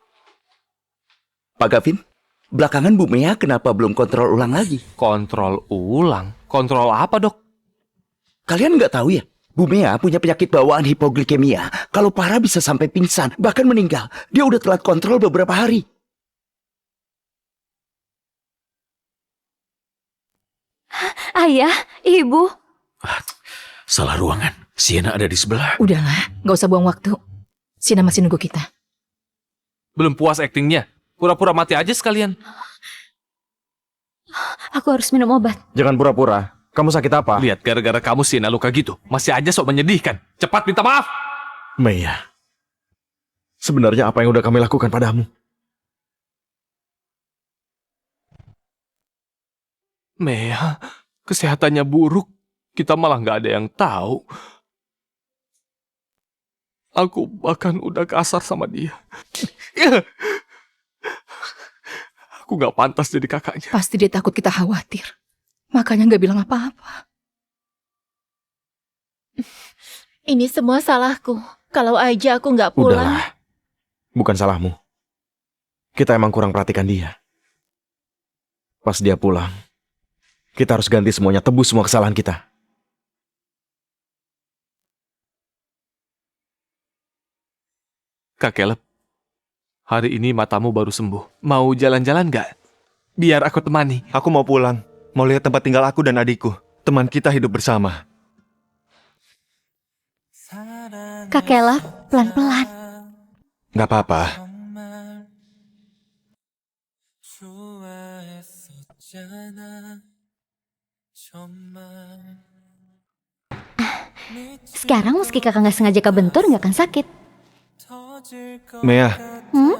Pak Gavin, belakangan Bu Mea kenapa belum kontrol ulang lagi? Kontrol ulang? Kontrol apa, Dok? Kalian nggak tahu ya? Bu Mea punya penyakit bawaan hipoglikemia. Kalau parah bisa sampai pingsan, bahkan meninggal. Dia udah telat kontrol beberapa hari. Ayah, ibu. Salah ruangan. Sienna ada di sebelah. Udahlah, nggak usah buang waktu. Sina masih nunggu kita. Belum puas aktingnya? Pura-pura mati aja sekalian. Aku harus minum obat. Jangan pura-pura. Kamu sakit apa? Lihat, gara-gara kamu Sienna luka gitu. Masih aja sok menyedihkan. Cepat minta maaf. Mea, sebenarnya apa yang udah kami lakukan padamu? Mea, kesehatannya buruk. Kita malah nggak ada yang tahu. Aku bahkan udah kasar sama dia. Aku nggak pantas jadi kakaknya. Pasti dia takut kita khawatir. Makanya nggak bilang apa-apa. Ini semua salahku. Kalau aja aku nggak pulang. Udahlah, bukan salahmu. Kita emang kurang perhatikan dia. Pas dia pulang, kita harus ganti semuanya, tebus semua kesalahan kita. Kak Caleb, hari ini matamu baru sembuh. Mau jalan-jalan nggak? Biar aku temani. Aku mau pulang. Mau lihat tempat tinggal aku dan adikku. Teman kita hidup bersama. Kak Caleb, pelan-pelan. Nggak apa-apa. Sekarang meski kakak nggak sengaja kebentur, nggak akan sakit. Mea,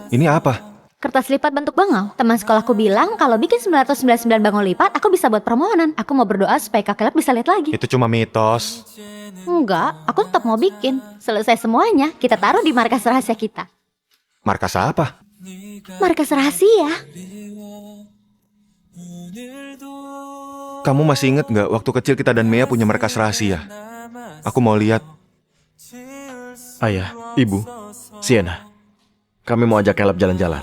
ini apa? Kertas lipat bentuk bangau. Teman sekolahku bilang kalau bikin 999 bangau lipat, aku bisa buat permohonan. Aku mau berdoa supaya Kak Caleb bisa lihat lagi. Itu cuma mitos. Enggak, aku tetap mau bikin. Selesai semuanya, kita taruh di markas rahasia kita. Markas apa? Markas rahasia. Kamu masih inget nggak waktu kecil kita dan Mea punya markas rahasia? Aku mau lihat. Ayah, ibu, Sienna, kami mau ajak Caleb jalan-jalan.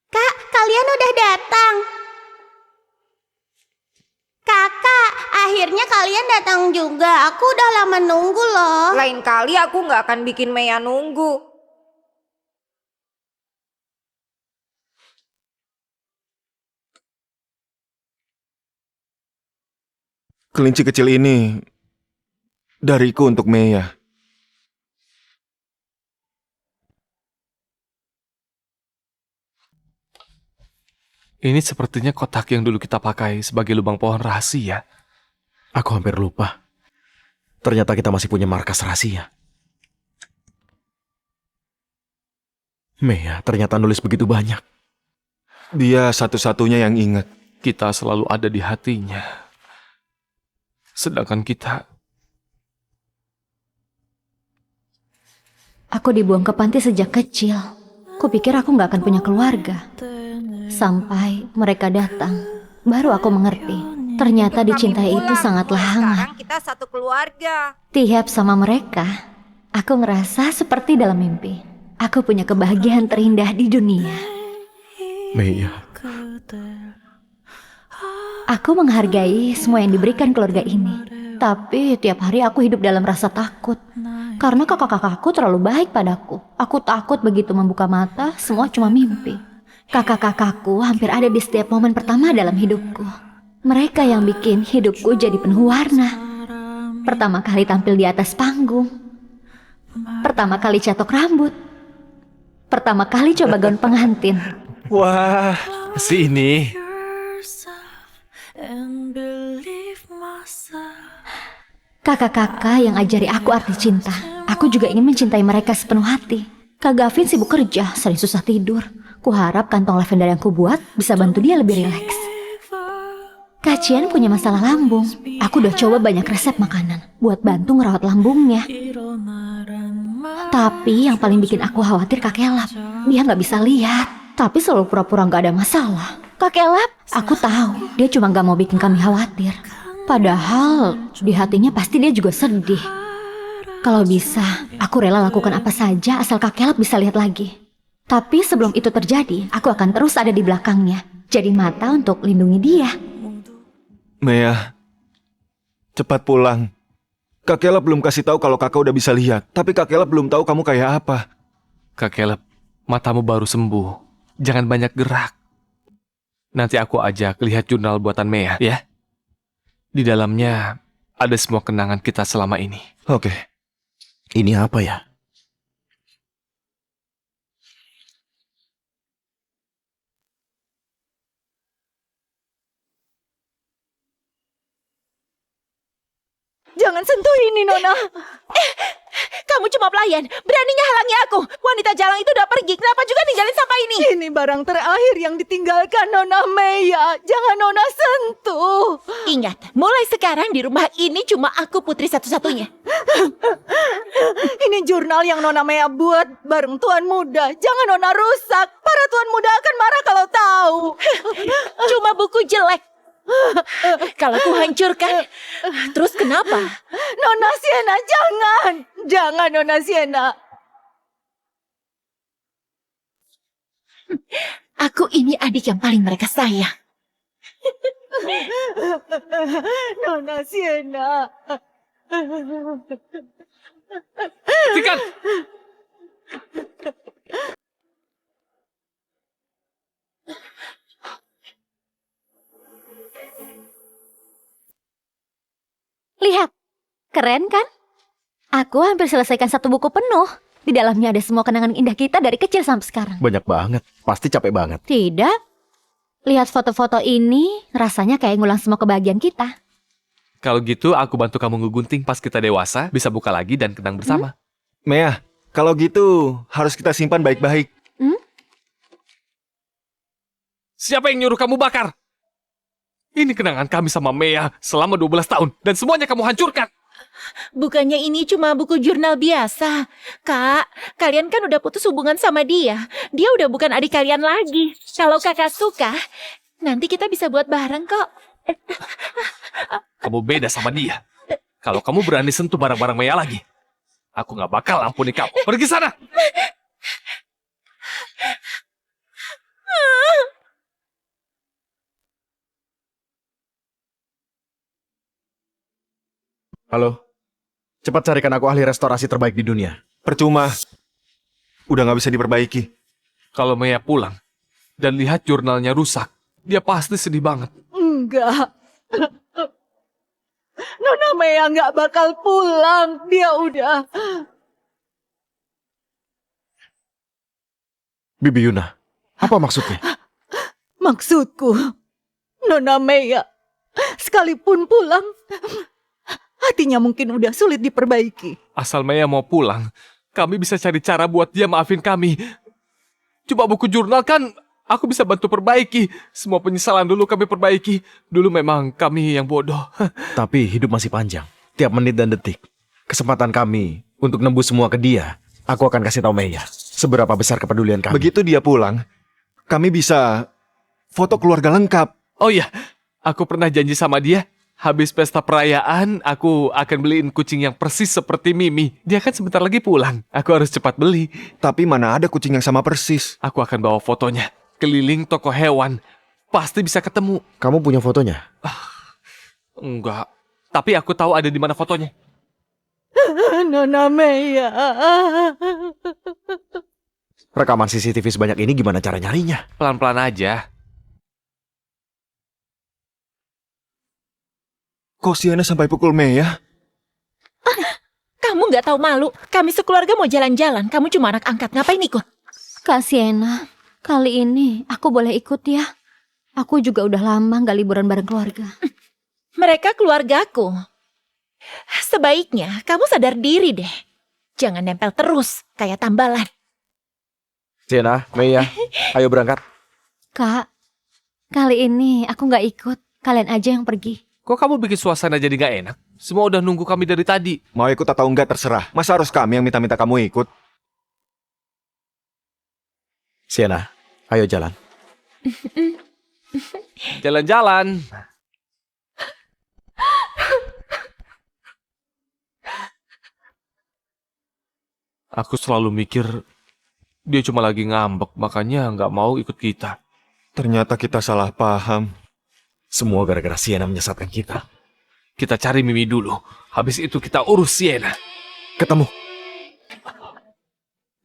Kak, kalian udah datang. Kakak, akhirnya kalian datang juga. Aku udah lama nunggu loh. Lain kali aku nggak akan bikin Mea nunggu. Kelinci kecil ini dariku untuk Mea. Ini sepertinya kotak yang dulu kita pakai sebagai lubang pohon rahasia. Aku hampir lupa. Ternyata kita masih punya markas rahasia. Mea ternyata nulis begitu banyak. Dia satu-satunya yang ingat. Kita selalu ada di hatinya. Sedangkan kita... Aku dibuang ke panti sejak kecil. Kupikir aku nggak akan punya keluarga. Sampai mereka datang, baru aku mengerti. Ternyata dicintai itu sangatlah hangat. Sekarang kita satu keluarga. Tiap sama mereka, aku ngerasa seperti dalam mimpi. Aku punya kebahagiaan terindah di dunia. Mea, Aku menghargai semua yang diberikan keluarga ini. Tapi tiap hari aku hidup dalam rasa takut. Karena kakak-kakakku terlalu baik padaku. Aku takut begitu membuka mata, semua cuma mimpi. Kakak-kakakku hampir ada di setiap momen pertama dalam hidupku. Mereka yang bikin hidupku jadi penuh warna. Pertama kali tampil di atas panggung. Pertama kali catok rambut. Pertama kali coba gaun pengantin. Wah, si ini. Kakak-kakak yang ajari aku arti cinta. Aku juga ingin mencintai mereka sepenuh hati. Kak Gavin sibuk kerja, sering susah tidur. Kuharap kantong lavender yang kubuat bisa bantu dia lebih rileks. Kak Cian punya masalah lambung. Aku udah coba banyak resep makanan buat bantu ngerawat lambungnya. Tapi yang paling bikin aku khawatir Kak Kelap. Dia nggak bisa lihat, tapi selalu pura-pura nggak ada masalah. Kak Kelap, aku tahu dia cuma nggak mau bikin kami khawatir. Padahal di hatinya pasti dia juga sedih. Kalau bisa, aku rela lakukan apa saja asal Kak Kelap bisa lihat lagi. Tapi sebelum itu terjadi, aku akan terus ada di belakangnya. Jadi mata untuk lindungi dia. Mea, cepat pulang. Kak Kelap belum kasih tahu kalau kakak udah bisa lihat. Tapi Kak Kelap belum tahu kamu kayak apa. Kak Kelap, matamu baru sembuh. Jangan banyak gerak. Nanti aku ajak lihat jurnal buatan Mea, ya. Di dalamnya ada semua kenangan kita selama ini. Oke. Ini apa ya? Jangan sentuh ini, Nona. Kamu cuma pelayan, beraninya halangi aku. Wanita jalang itu udah pergi, kenapa juga ninggalin sampah ini? Ini barang terakhir yang ditinggalkan Nona Meya. Jangan Nona sentuh. Ingat, mulai sekarang di rumah ini cuma aku putri satu-satunya. Ini jurnal yang Nona Meya buat bareng Tuan Muda. Jangan Nona rusak. Para Tuan Muda akan marah kalau tahu. Cuma buku jelek. Kalau ku hancurkan, terus kenapa? Nona Sienna, jangan. Jangan Nona Sienna. Aku ini adik yang paling mereka sayang. Nona Sienna. Hentikan! Lihat, keren kan? Aku hampir selesaikan satu buku penuh. Di dalamnya ada semua kenangan indah kita dari kecil sampai sekarang. Banyak banget. Pasti capek banget. Tidak. Lihat foto-foto ini, rasanya kayak ngulang semua kebahagiaan kita. Kalau gitu aku bantu kamu ngegunting pas kita dewasa, bisa buka lagi dan kenang bersama. Mea, kalau gitu harus kita simpan baik-baik. Siapa yang nyuruh kamu bakar? Ini kenangan kami sama Mea selama 12 tahun dan semuanya kamu hancurkan. Bukannya ini cuma buku jurnal biasa. Kak, kalian kan udah putus hubungan sama dia. Dia udah bukan adik kalian lagi. Kalau kakak suka, nanti kita bisa buat bareng kok. Kamu beda sama dia. Kalau kamu berani sentuh barang-barang Mea lagi, aku gak bakal ampuni kamu. Pergi sana! Halo? Cepat carikan aku ahli restorasi terbaik di dunia. Percuma. Udah gak bisa diperbaiki. Kalau Mea pulang dan lihat jurnalnya rusak, dia pasti sedih banget. Enggak. Nona Meya nggak bakal pulang. Dia udah. Bibi Yuna, apa maksudnya? Maksudku, Nona Meya, sekalipun pulang, hatinya mungkin udah sulit diperbaiki. Asal Mea mau pulang, kami bisa cari cara buat dia maafin kami. Coba buku jurnal kan aku bisa bantu perbaiki. Semua penyesalan dulu kami perbaiki. Dulu memang kami yang bodoh. Tapi hidup masih panjang. Tiap menit dan detik. Kesempatan kami untuk nembus semua ke dia. Aku akan kasih tahu Meya seberapa besar kepedulian kami. Begitu dia pulang, kami bisa foto keluarga lengkap. Oh iya, aku pernah janji sama dia. Habis pesta perayaan, aku akan beliin kucing yang persis seperti Mimi. Dia kan sebentar lagi pulang. Aku harus cepat beli. Tapi mana ada kucing yang sama persis? Aku akan bawa fotonya keliling toko hewan. Pasti bisa ketemu. Kamu punya fotonya? Enggak. Tapi aku tahu ada di mana fotonya. Nona Meya. Rekaman CCTV sebanyak ini gimana cara nyarinya? Pelan-pelan aja. Kok Sienna sampai pukul Mea? Kamu nggak tahu malu? Kami sekeluarga mau jalan-jalan. Kamu cuma anak angkat. Ngapain ikut? Kak Sienna, kali ini aku boleh ikut ya? Aku juga udah lama nggak liburan bareng keluarga. Mereka keluargaku. Sebaiknya kamu sadar diri deh. Jangan nempel terus kayak tambalan. Sienna, Meya, ayo berangkat. Kak, kali ini aku nggak ikut. Kalian aja yang pergi. Kok kamu bikin suasana jadi nggak enak? Semua udah nunggu kami dari tadi. Mau ikut atau enggak terserah. Masa harus kami yang minta-minta kamu ikut? Sienna, ayo jalan. Jalan-jalan. Aku selalu mikir dia cuma lagi ngambek, makanya nggak mau ikut kita. Ternyata kita salah paham. Semua gara-gara Sienna menyesatkan kita. Kita cari Mimi dulu. Habis itu kita urus Sienna. Ketemu.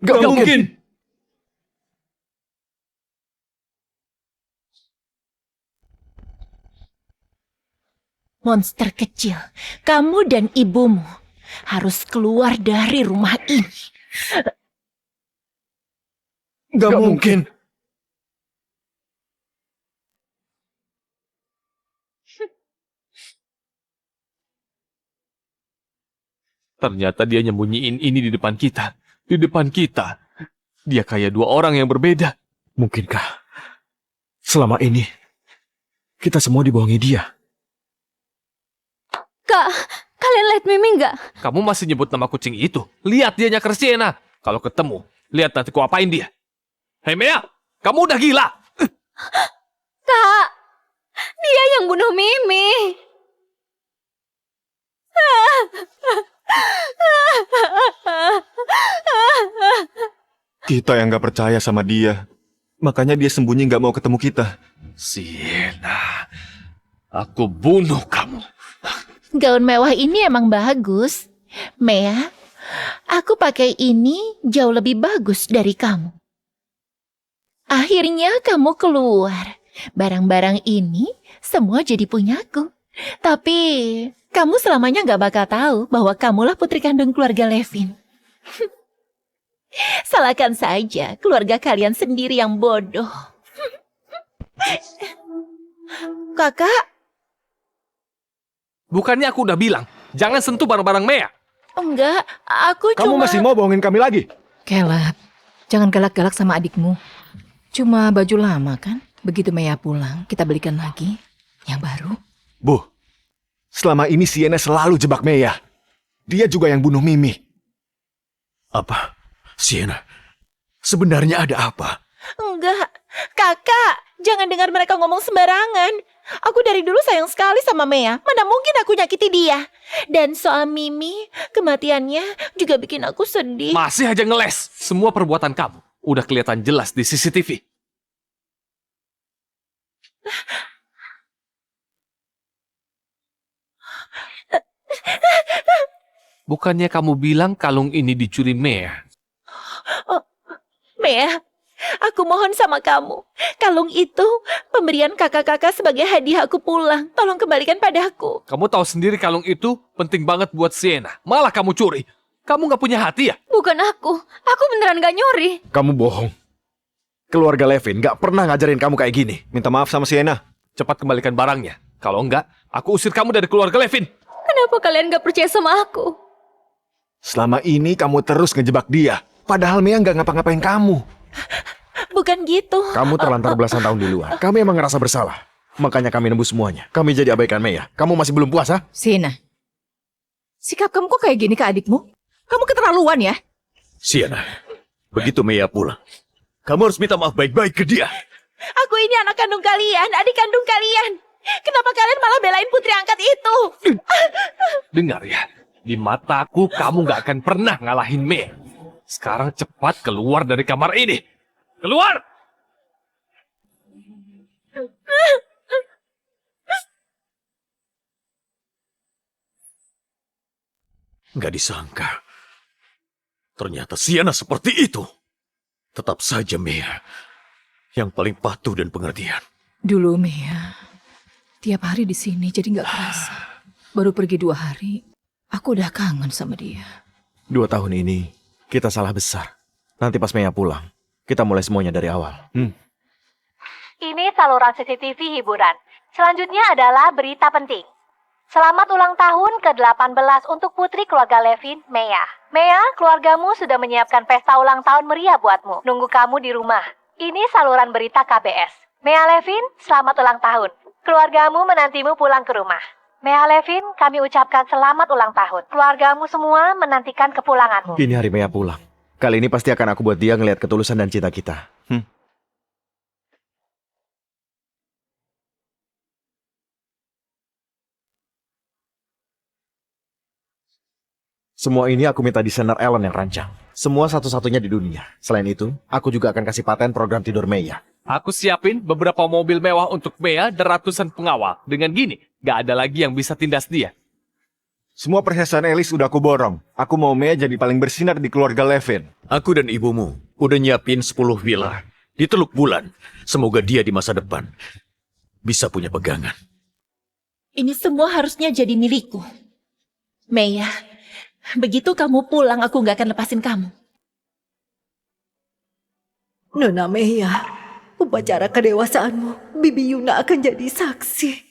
Gak mungkin. Monster kecil, kamu dan ibumu harus keluar dari rumah ini. Gak mungkin. Ternyata dia nyembunyiin ini di depan kita. Di depan kita. Dia kayak dua orang yang berbeda. Mungkinkah selama ini kita semua dibohongi dia? Kak, kalian lihat Mimi nggak? Kamu masih nyebut nama kucing itu? Lihat dia nyakar Sienna. Kalau ketemu, lihat nanti ku apain dia. Hei Mea, kamu udah gila. Kak, dia yang bunuh Mimi. Kita yang gak percaya sama dia. Makanya dia sembunyi gak mau ketemu kita. Sienna, aku bunuh kamu. Gaun mewah ini emang bagus. Mea, aku pakai ini jauh lebih bagus dari kamu. Akhirnya kamu keluar. Barang-barang ini semua jadi punyaku. Tapi kamu selamanya gak bakal tahu bahwa kamulah putri kandung keluarga Levin. Salahkan saja keluarga kalian sendiri yang bodoh. Kakak, Bukannya aku udah bilang, jangan sentuh barang-barang Mea. enggak, aku Kamu cuma... masih mau bohongin kami lagi? Caleb, jangan galak-galak sama adikmu. Cuma baju lama kan? Begitu Mea pulang, kita belikan lagi yang baru. Bu, selama ini Sienna selalu jebak Mea. Dia juga yang bunuh Mimi. Apa? Sienna, sebenarnya ada apa? Enggak, kakak, jangan dengar mereka ngomong sembarangan. Aku dari dulu sayang sekali sama Mea, mana mungkin aku nyakiti dia. Dan soal Mimi, kematiannya juga bikin aku sedih. Masih aja ngeles. Semua perbuatan kamu udah kelihatan jelas di CCTV. Bukannya kamu bilang kalung ini dicuri Mea? Oh, Mea, aku mohon sama kamu. Kalung itu pemberian kakak-kakak sebagai hadiah aku pulang. Tolong kembalikan padaku. Kamu tahu sendiri kalung itu penting banget buat Sienna. Malah kamu curi. Kamu gak punya hati ya? Bukan aku beneran gak nyuri. Kamu bohong. Keluarga Levin gak pernah ngajarin kamu kayak gini. Minta maaf sama Sienna. Cepat kembalikan barangnya. Kalau enggak, aku usir kamu dari keluarga Levin. Kenapa kalian gak percaya sama aku? Selama ini kamu terus ngejebak dia. Padahal Mea nggak ngapa-ngapain kamu. Bukan gitu. Kamu terlantar belasan tahun di luar. Kami emang ngerasa bersalah. Makanya kami nembus semuanya. Kami jadi abaikan Mea. Kamu masih belum puas, ha? Sienna, sikap kamu kok kayak gini ke adikmu? Kamu keterlaluan ya? Sienna, begitu Mea pulang, kamu harus minta maaf baik-baik ke dia. Aku ini anak kandung kalian, adik kandung kalian. Kenapa kalian malah belain putri angkat itu? Dengar ya, di mataku kamu gak akan pernah ngalahin Mea. Sekarang cepat keluar dari kamar ini. Keluar! Nggak disangka. Ternyata Sienna seperti itu. Tetap saja Mea yang paling patuh dan pengertian. Dulu Mea, tiap hari di sini jadi nggak kerasa. Baru pergi 2 hari, aku udah kangen sama dia. 2 tahun ini, kita salah besar. Nanti pas Mea pulang, kita mulai semuanya dari awal. Ini saluran CCTV hiburan. Selanjutnya adalah berita penting. Selamat ulang tahun ke-18 untuk putri keluarga Levin, Mea. Mea, keluargamu sudah menyiapkan pesta ulang tahun meriah buatmu. Nunggu kamu di rumah. Ini saluran berita KBS. Mea Levin, selamat ulang tahun. Keluargamu menantimu pulang ke rumah. Mea Levin, kami ucapkan selamat ulang tahun. Keluargamu semua menantikan kepulanganmu. Ini hari Mea pulang. Kali ini pasti akan aku buat dia ngelihat ketulusan dan cinta kita. Semua ini aku minta desainer Ellen yang rancang. Semua satu-satunya di dunia. Selain itu, aku juga akan kasih paten program tidur Mea. Aku siapin beberapa mobil mewah untuk Mea dan ratusan pengawal. Dengan gini, gak ada lagi yang bisa tindas dia. Semua perhiasan Elis udah aku borong. Aku mau Mea jadi paling bersinar di keluarga Levin. Aku dan ibumu udah nyiapin 10 villa di Teluk Bulan. Semoga dia di masa depan bisa punya pegangan. Ini semua harusnya jadi milikku. Mea, begitu kamu pulang aku gak akan lepasin kamu. Nona Mea, upacara kedewasaanmu, Bibi Yuna akan jadi saksi.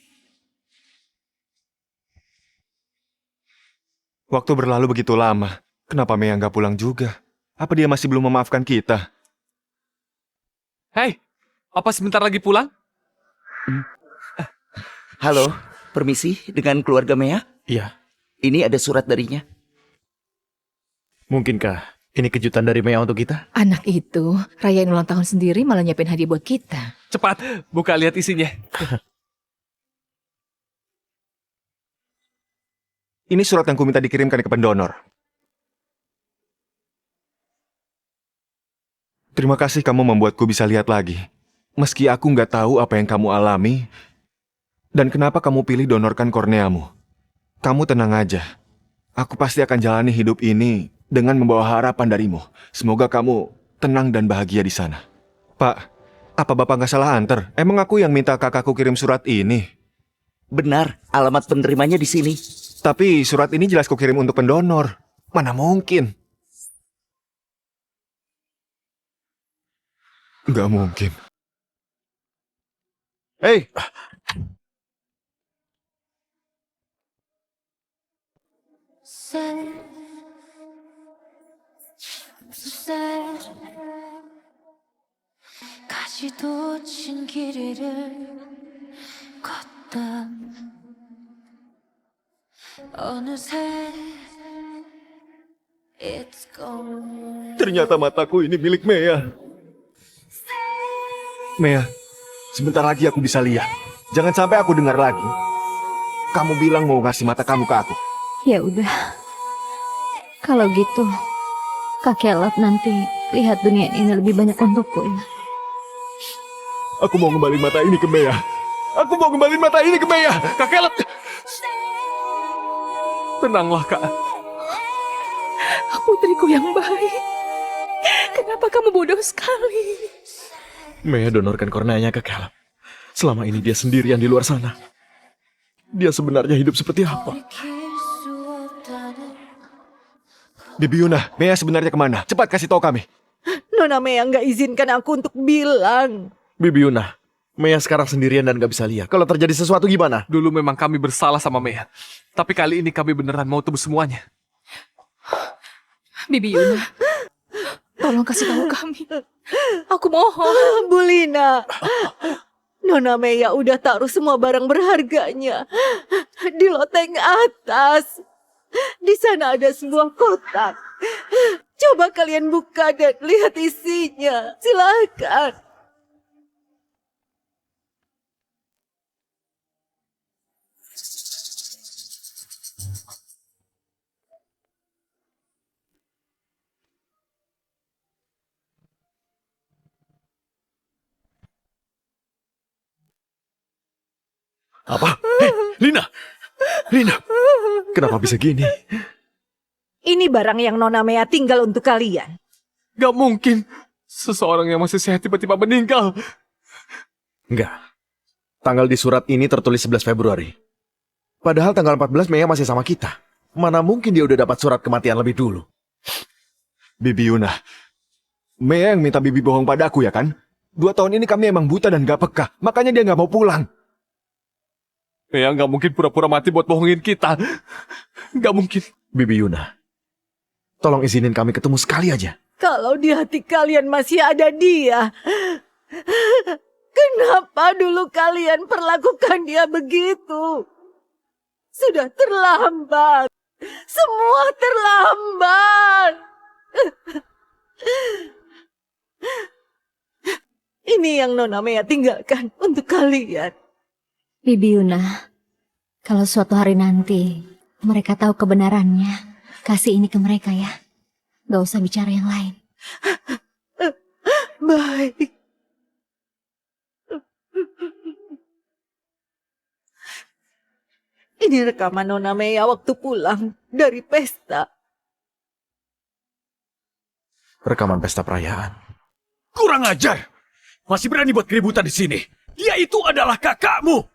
Waktu berlalu begitu lama. Kenapa Mea nggak pulang juga? Apa dia masih belum memaafkan kita? Hei, apa sebentar lagi pulang? Halo, permisi dengan keluarga Mea? Iya. Ini ada surat darinya. Mungkinkah ini kejutan dari Mea untuk kita? Anak itu rayain ulang tahun sendiri malah nyiapin hadiah buat kita. Cepat, buka lihat isinya. Ini surat yang ku minta dikirimkan ke pendonor. Terima kasih kamu membuatku bisa lihat lagi. Meski aku nggak tahu apa yang kamu alami dan kenapa kamu pilih donorkan korneamu. Kamu tenang aja. Aku pasti akan jalani hidup ini dengan membawa harapan darimu. Semoga kamu tenang dan bahagia di sana. Pak, apa Bapak nggak salah antar? Emang aku yang minta kakakku kirim surat ini? Benar, alamat penerimanya di sini. Tapi surat ini jelas kukirim untuk pendonor. Mana mungkin? Nggak mungkin. Hei! Ternyata mataku ini milik Mea. Mea, sebentar lagi aku bisa lihat. Jangan sampai aku dengar lagi. Kamu bilang mau ngasih mata kamu ke aku. Ya udah. Kalau gitu, kakek Lap nanti lihat dunia ini lebih banyak untukku ya. Aku mau ngembaliin mata ini ke Mea. Aku mau ngembaliin mata ini ke Mea. Kakek Lap. Tenanglah, Kak. Putriku yang baik. Kenapa kamu bodoh sekali? Mea donorkan korneanya ke Caleb. Selama ini dia sendirian di luar sana. Dia sebenarnya hidup seperti apa? Bibi Yuna, Mea sebenarnya kemana? Cepat kasih tahu kami. Nona Mea nggak izinkan aku untuk bilang. Bibi Yuna, Mea sekarang sendirian dan gak bisa lihat. Kalau terjadi sesuatu gimana? Dulu memang kami bersalah sama Mea. Tapi kali ini kami beneran mau tebus semuanya. Bibi Yuna, tolong kasih tahu kami. Aku mohon. Bu Lina, Nona Mea udah taruh semua barang berharganya di loteng atas. Di sana ada sebuah kotak. Coba kalian buka dan lihat isinya. Silakan. Apa? Hei, Lina! Lina! Kenapa bisa gini? Ini barang yang Nona Mea tinggal untuk kalian. Gak mungkin. Seseorang yang masih sehat tiba-tiba meninggal. Enggak. Tanggal di surat ini tertulis 11 Februari. Padahal tanggal 14 Mea masih sama kita. Mana mungkin dia udah dapat surat kematian lebih dulu. Bibi Yuna, Mea yang minta Bibi bohong padaku ya kan? 2 tahun ini kami emang buta dan gak peka, makanya dia gak mau pulang. Mea gak mungkin pura-pura mati buat bohongin kita. Gak mungkin. Bibi Yuna, tolong izinin kami ketemu sekali aja. Kalau di hati kalian masih ada dia, kenapa dulu kalian perlakukan dia begitu? Sudah terlambat. Semua terlambat. Ini yang Nona Mea tinggalkan untuk kalian. Bibi Yuna, kalau suatu hari nanti mereka tahu kebenarannya, kasih ini ke mereka ya. Gak usah bicara yang lain. Baik. Ini rekaman Nona Mea waktu pulang dari pesta. Rekaman pesta perayaan. Kurang ajar! Masih berani buat keributan di sini. Dia itu adalah kakakmu.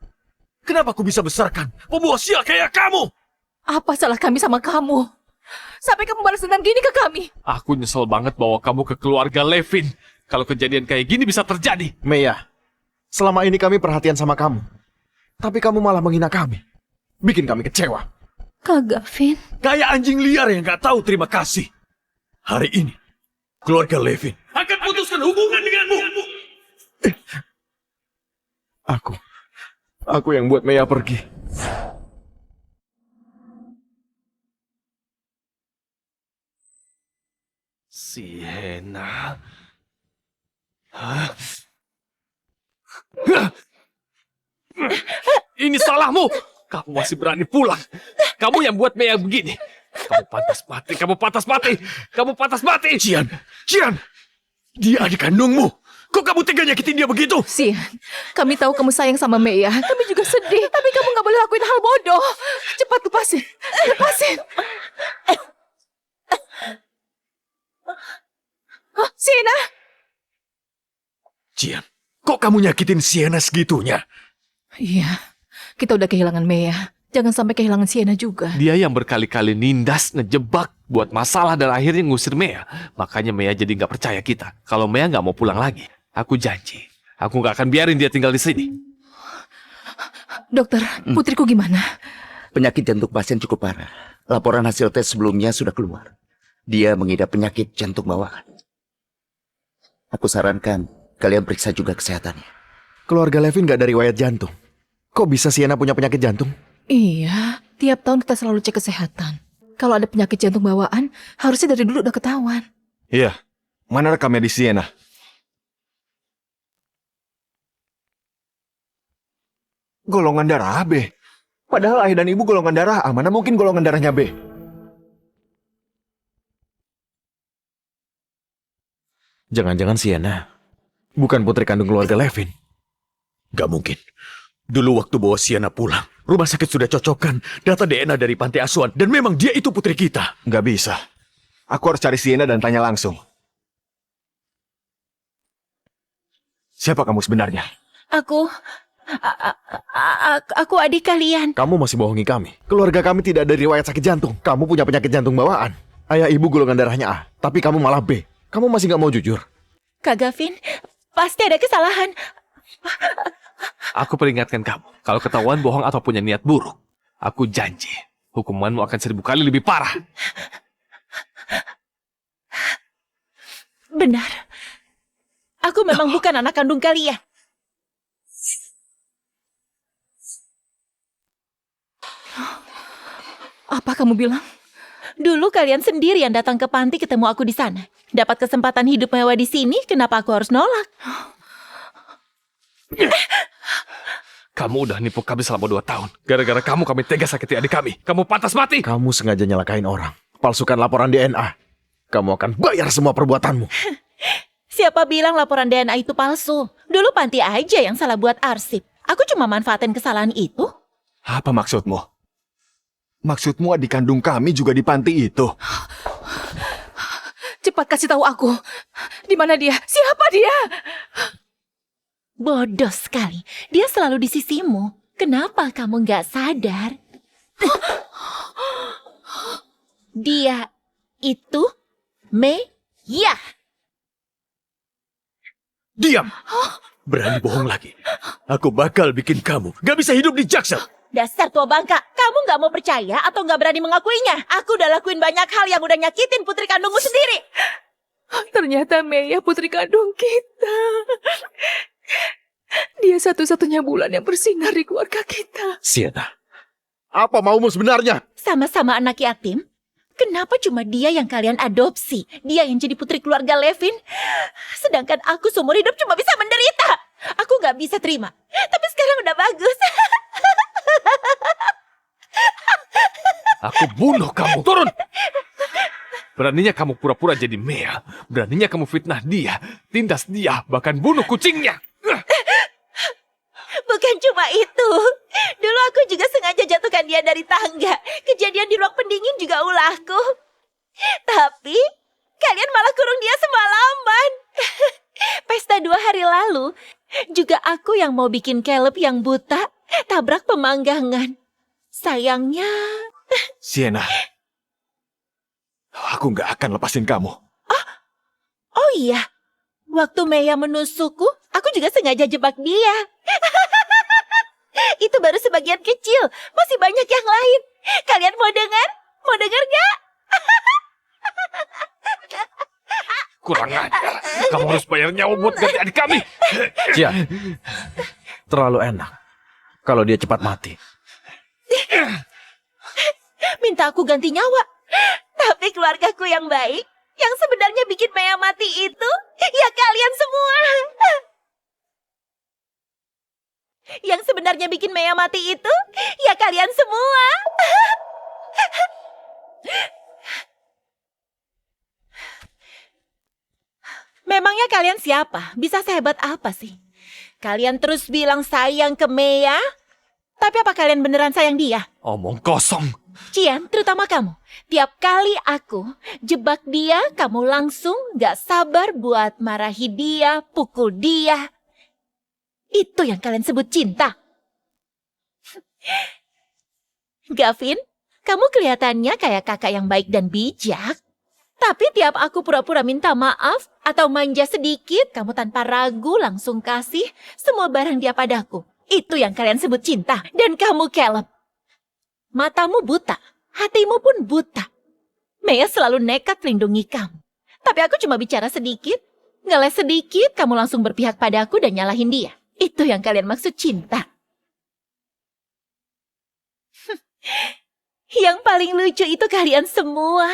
Kenapa aku bisa besarkan pembawa sial kayak kamu? Apa salah kami sama kamu? Sampai kamu balas dendam gini ke kami. Aku nyesel banget bawa kamu ke keluarga Levin. Kalau kejadian kayak gini bisa terjadi. Mea, selama ini kami perhatian sama kamu. Tapi kamu malah menghina kami. Bikin kami kecewa. Kak Gavin. Kayak anjing liar yang gak tahu terima kasih. Hari ini, keluarga Levin akan putuskan hubungan denganmu. Aku yang buat Mea pergi. Sienna. Ini salahmu. Kamu masih berani pulang. Kamu yang buat Mea begini. Kamu pantas mati, kamu pantas mati. Kamu pantas mati. Cian, dia adik kandungmu. Kok kamu tega nyakitin dia begitu? Sian, kami tahu kamu sayang sama Mea. Kami juga sedih, tapi kamu gak boleh lakuin hal bodoh. Cepat lepasin. Lepasin. Sienna. Cian, kok kamu nyakitin Sienna segitunya? Iya, kita udah kehilangan Mea. Jangan sampai kehilangan Sienna juga. Dia yang berkali-kali nindas, ngejebak, buat masalah dan akhirnya ngusir Mea. Makanya Mea jadi gak percaya kita. Kalau Mea gak mau pulang lagi, aku janji. Aku gak akan biarin dia tinggal di sini. Dokter, putriku gimana? Penyakit jantung pasien cukup parah. Laporan hasil tes sebelumnya sudah keluar. Dia mengidap penyakit jantung bawaan. Aku sarankan kalian periksa juga kesehatannya. Keluarga Levin gak ada riwayat jantung. Kok bisa Sienna punya penyakit jantung? Iya, tiap tahun kita selalu cek kesehatan. Kalau ada penyakit jantung bawaan, harusnya dari dulu udah ketahuan. Iya, mana rekamnya di Sienna? Golongan darah B. Padahal ayah dan ibu golongan darah A, mana mungkin golongan darahnya B? Jangan-jangan Sienna bukan putri kandung keluarga Levin. Gak mungkin. Dulu waktu bawa Sienna pulang, rumah sakit sudah cocokkan data DNA dari panti asuhan. Dan memang dia itu putri kita. Gak bisa. Aku harus cari Sienna dan tanya langsung. Siapa kamu sebenarnya? Aku adik kalian. Kamu masih bohongi kami. Keluarga kami tidak ada riwayat sakit jantung. Kamu punya penyakit jantung bawaan. Ayah ibu golongan darahnya A, tapi kamu malah B. Kamu masih gak mau jujur? Kak Gavin, pasti ada kesalahan. Aku peringatkan kamu, kalau ketahuan bohong atau punya niat buruk, aku janji, hukumanmu akan 1000 kali lebih parah. Benar. Aku memang bukan anak kandung kalian. Apa kamu bilang? Dulu kalian sendiri yang datang ke panti ketemu aku di sana. Dapat kesempatan hidup mewah di sini, kenapa aku harus nolak? Kamu udah nipu kami selama 2 tahun. Gara-gara kamu kami tega sakiti adik kami. Kamu pantas mati. Kamu sengaja nyalakain orang. Palsukan laporan DNA. Kamu akan bayar semua perbuatanmu. Siapa bilang laporan DNA itu palsu? Dulu panti aja yang salah buat arsip. Aku cuma manfaatin kesalahan itu. Apa maksudmu? Maksudmu adik kandung kami juga di panti itu? Cepat kasih tahu aku. Di mana dia? Siapa dia? Bodoh sekali. Dia selalu di sisimu. Kenapa kamu nggak sadar? Dia itu Meya. Diam! Berani bohong lagi. Aku bakal bikin kamu gak bisa hidup di Jaksel. Dasar tua bangka, kamu nggak mau percaya atau nggak berani mengakuinya? Aku udah lakuin banyak hal yang udah nyakitin putri kandungmu sendiri. Ternyata Meya putri kandung kita. Dia satu-satunya bulan yang bersinar di keluarga kita. Sienna, apa maumu sebenarnya? Sama-sama anak yatim. Kenapa cuma dia yang kalian adopsi? Dia yang jadi putri keluarga Levin. Sedangkan aku seumur hidup cuma bisa menderita. Aku nggak bisa terima. Tapi sekarang udah bagus. Aku bunuh kamu. Turun! Beraninya kamu pura-pura jadi Meya. Beraninya kamu fitnah dia, tindas dia, bahkan bunuh kucingnya. Bukan cuma itu. Dulu aku juga sengaja jatuhkan dia dari tangga. Kejadian di ruang pendingin juga ulahku. Tapi kalian malah kurung dia semalaman. Pesta 2 hari lalu, juga aku yang mau bikin Caleb yang buta tabrak pemanggangan. Sayangnya... Sienna, aku nggak akan lepasin kamu. Oh iya, waktu Meya menusukku, aku juga sengaja jebak dia. Itu baru sebagian kecil, masih banyak yang lain. Kalian mau dengar? Mau dengar gak? Kurang ajar. Kamu harus bayar nyawa buat ganti adik kami. Cia, terlalu enak kalau dia cepat mati. Minta aku ganti nyawa. Tapi keluargaku yang baik, yang sebenarnya bikin Meya mati itu, ya kalian semua. Yang sebenarnya bikin Meya mati itu, ya kalian semua. Memangnya kalian siapa? Bisa sehebat apa sih? Kalian terus bilang sayang ke Meya, tapi apa kalian beneran sayang dia? Omong kosong. Cian, terutama kamu. Tiap kali aku jebak dia, kamu langsung gak sabar buat marahi dia, pukul dia. Itu yang kalian sebut cinta. Gavin, kamu kelihatannya kayak kakak yang baik dan bijak. Tapi tiap aku pura-pura minta maaf atau manja sedikit, kamu tanpa ragu langsung kasih semua barang dia padaku. Itu yang kalian sebut cinta. Dan kamu, Caleb, matamu buta, hatimu pun buta. Meya selalu nekat lindungi kamu. Tapi aku cuma bicara sedikit, ngeles sedikit, kamu langsung berpihak padaku dan nyalahin dia. Itu yang kalian maksud cinta. Yang paling lucu itu kalian semua.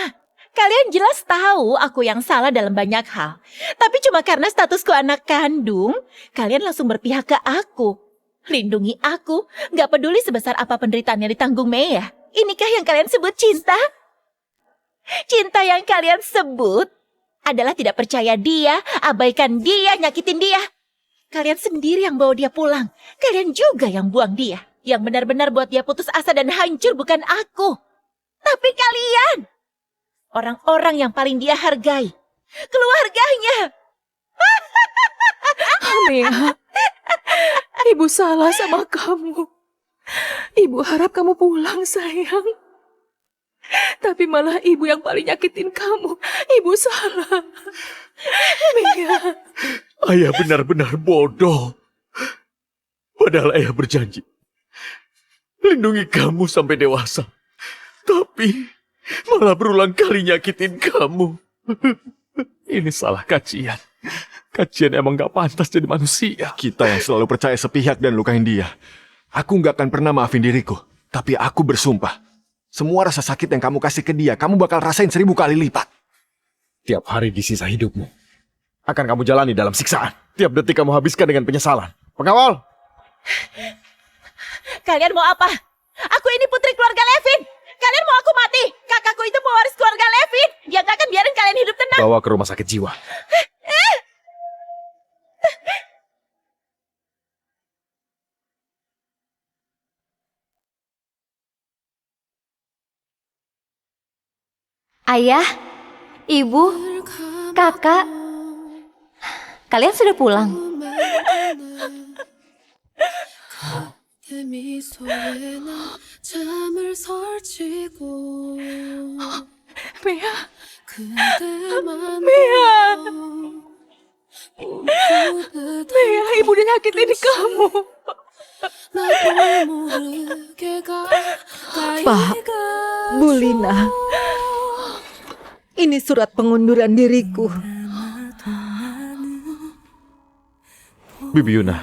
Kalian jelas tahu aku yang salah dalam banyak hal. Tapi cuma karena statusku anak kandung, kalian langsung berpihak ke aku. Lindungi aku, gak peduli sebesar apa penderitaan yang ditanggung Meya. Inikah yang kalian sebut cinta? Cinta yang kalian sebut adalah tidak percaya dia, abaikan dia, nyakitin dia. Kalian sendiri yang bawa dia pulang. Kalian juga yang buang dia. Yang benar-benar buat dia putus asa dan hancur bukan aku. Tapi kalian, orang-orang yang paling dia hargai. Keluarganya. Meya, Ibu salah sama kamu. Ibu harap kamu pulang, sayang. Tapi malah ibu yang paling nyakitin kamu. Ibu salah. Meya. ayah benar-benar bodoh. Padahal ayah berjanji lindungi kamu sampai dewasa. Tapi malah berulang kali nyakitin kamu. Ini salah Kacian. Kacian emang gak pantas jadi manusia. Kita yang selalu percaya sepihak dan lukain dia. Aku nggak akan pernah maafin diriku. Tapi aku bersumpah, semua rasa sakit yang kamu kasih ke dia, kamu bakal rasain 1000 kali lipat. Tiap hari di sisa hidupmu akan kamu jalani dalam siksaan. Tiap detik kamu habiskan dengan penyesalan. Pengawal! Kalian mau apa? Aku ini putri keluarga Levin. Kalian mau aku mati? Kakakku itu pewaris keluarga Levin. Dia gak akan biarin kalian hidup tenang. Bawa ke rumah sakit jiwa. Ayah, ibu, kakak, kalian sudah pulang? Mea. Mea. Mea, ibu udah nyakitin kamu. Pak, Bu Lina, ini surat pengunduran diriku. Bibi Yuna,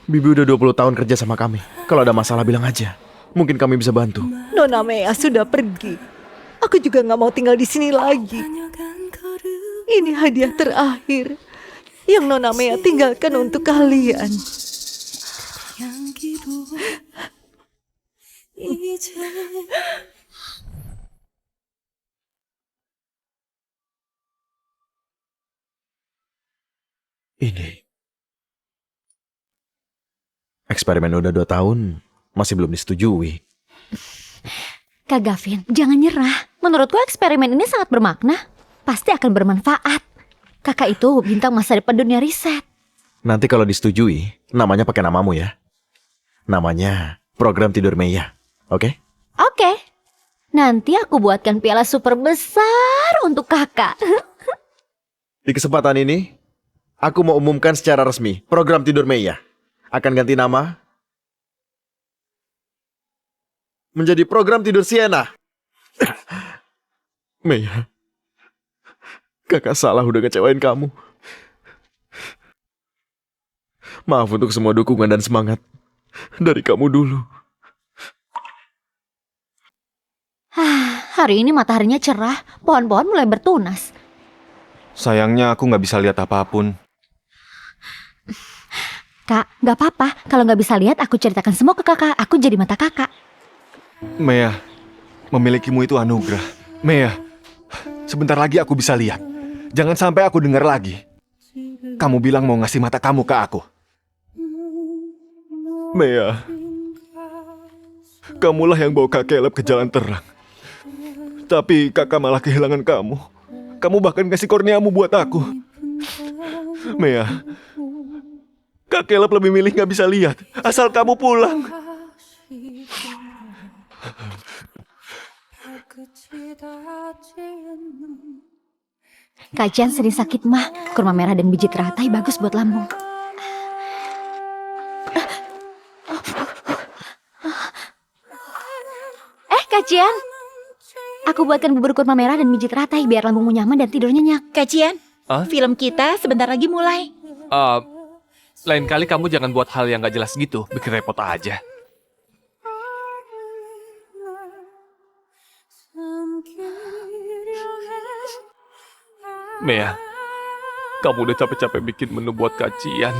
Bibi udah 20 tahun kerja sama kami. Kalau ada masalah bilang aja. Mungkin kami bisa bantu. Nona Mea sudah pergi. Aku juga nggak mau tinggal di sini lagi. Ini hadiah terakhir yang Nona Mea tinggalkan untuk kalian. Ini. Eksperimen udah 2 tahun, masih belum disetujui. Kak Gavin, jangan nyerah. Menurutku eksperimen ini sangat bermakna. Pasti akan bermanfaat. Kakak itu bintang masa depan dunia riset. Nanti kalau disetujui, namanya pakai namamu ya. Namanya Program Tidur Maya, oke? Oke. Nanti aku buatkan piala super besar untuk kakak. Di kesempatan ini, aku mau umumkan secara resmi Program Tidur Maya akan ganti nama menjadi Program Tidur Sienna. Maya, kakak salah udah ngecewain kamu. Maaf untuk semua dukungan dan semangat dari kamu dulu. Hari ini mataharinya cerah, pohon-pohon mulai bertunas. Sayangnya aku nggak bisa lihat apapun. Kak, gak apa-apa. Kalau gak bisa lihat, aku ceritakan semua ke kakak. Aku jadi mata kakak. Mea, memilikimu itu anugerah. Mea, sebentar lagi aku bisa lihat. Jangan sampai aku dengar lagi. Kamu bilang mau ngasih mata kamu ke aku. Mea, kamulah yang bawa Kak Caleb ke jalan terang. Tapi kakak malah kehilangan kamu. Kamu bahkan kasih korneamu buat aku. Mea, Kak Caleb lebih milih gak bisa lihat. Asal kamu pulang. Kak Jan sering sakit mah. Kurma merah dan biji teratai bagus buat lambung. Kak Jan, aku buatkan bubur kurma merah dan biji teratai biar lambungmu nyaman dan tidur nyenyak. Kak Cian, film kita sebentar lagi mulai. Lain kali kamu jangan buat hal yang gak jelas gitu, bikin repot aja. Mea, kamu udah capek-capek bikin menu buat kacian.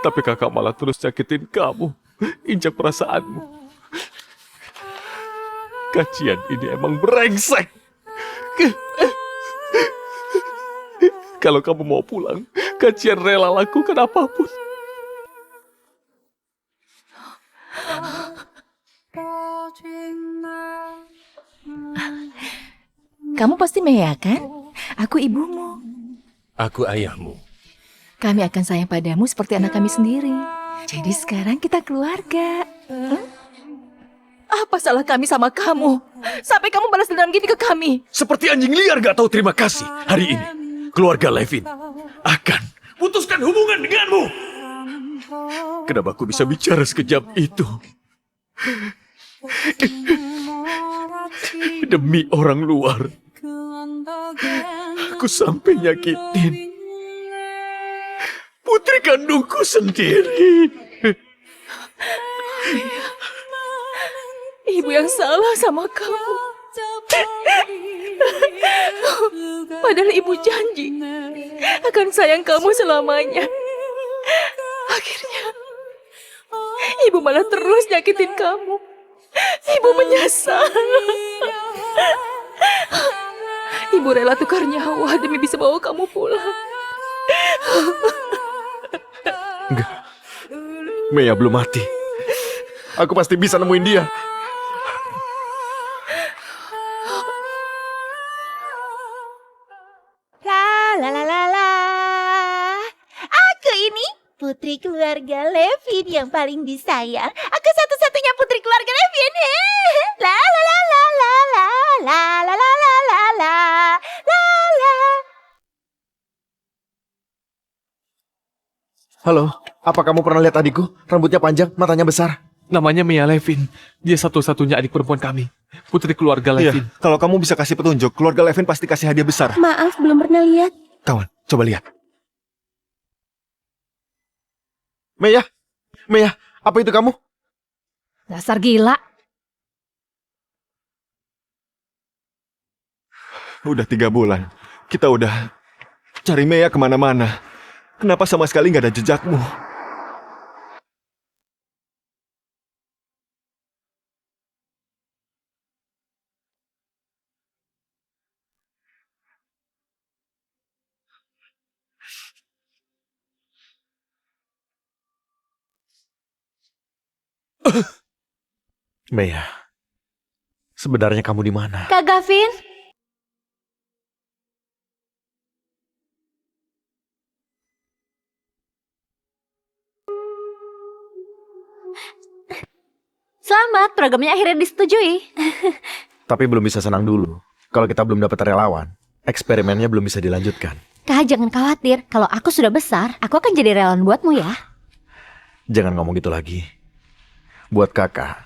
Tapi kakak malah terus nyakitin kamu, injak perasaanmu. Kacian ini emang brengsek. Kalau kamu mau pulang, Kacian rela lakukan apapun. Kamu pasti Mea kan? Aku ibumu. Aku ayahmu. Kami akan sayang padamu seperti anak kami sendiri. Jadi sekarang kita keluarga. Apa salah kami sama kamu? Sampai kamu balas dendam gini ke kami. Seperti anjing liar gak tahu terima kasih. Hari ini, keluarga Levin akan putuskan hubungan denganmu. Kenapa aku bisa bicara sekejap itu? Demi orang luar, aku sampai nyakitin putri kandungku sendiri. Ibu yang salah sama kamu. Padahal ibu janji akan sayang kamu selamanya. Akhirnya ibu malah terus nyakitin kamu. Ibu menyesal. Ibu rela tukar nyawa demi bisa bawa kamu pulang. Enggak, Mea belum mati. Aku pasti bisa nemuin dia. keluarga Levin yang paling disayang. Aku satu-satunya putri keluarga Levin. La la la la la la la la la la la la la. Halo, apa kamu pernah lihat adikku? Rambutnya panjang, matanya besar. Namanya Mia Levin. Dia satu-satunya adik perempuan kami. Putri keluarga Levin. Iya, kalau kamu bisa kasih petunjuk, keluarga Levin pasti kasih hadiah besar. Maaf, belum pernah lihat. Kawan, coba lihat. Meya, Meya, apa itu kamu? Dasar gila. Udah 3 bulan. Kita udah cari Meya kemana-mana. Kenapa sama sekali nggak ada jejakmu? Meya, sebenarnya kamu di mana? Kak Gavin? Selamat, programnya akhirnya disetujui. Tapi belum bisa senang dulu. Kalau kita belum dapat relawan, eksperimennya belum bisa dilanjutkan. Kak, jangan khawatir. Kalau aku sudah besar, aku akan jadi relawan buatmu ya. Jangan ngomong gitu lagi. Buat kakak,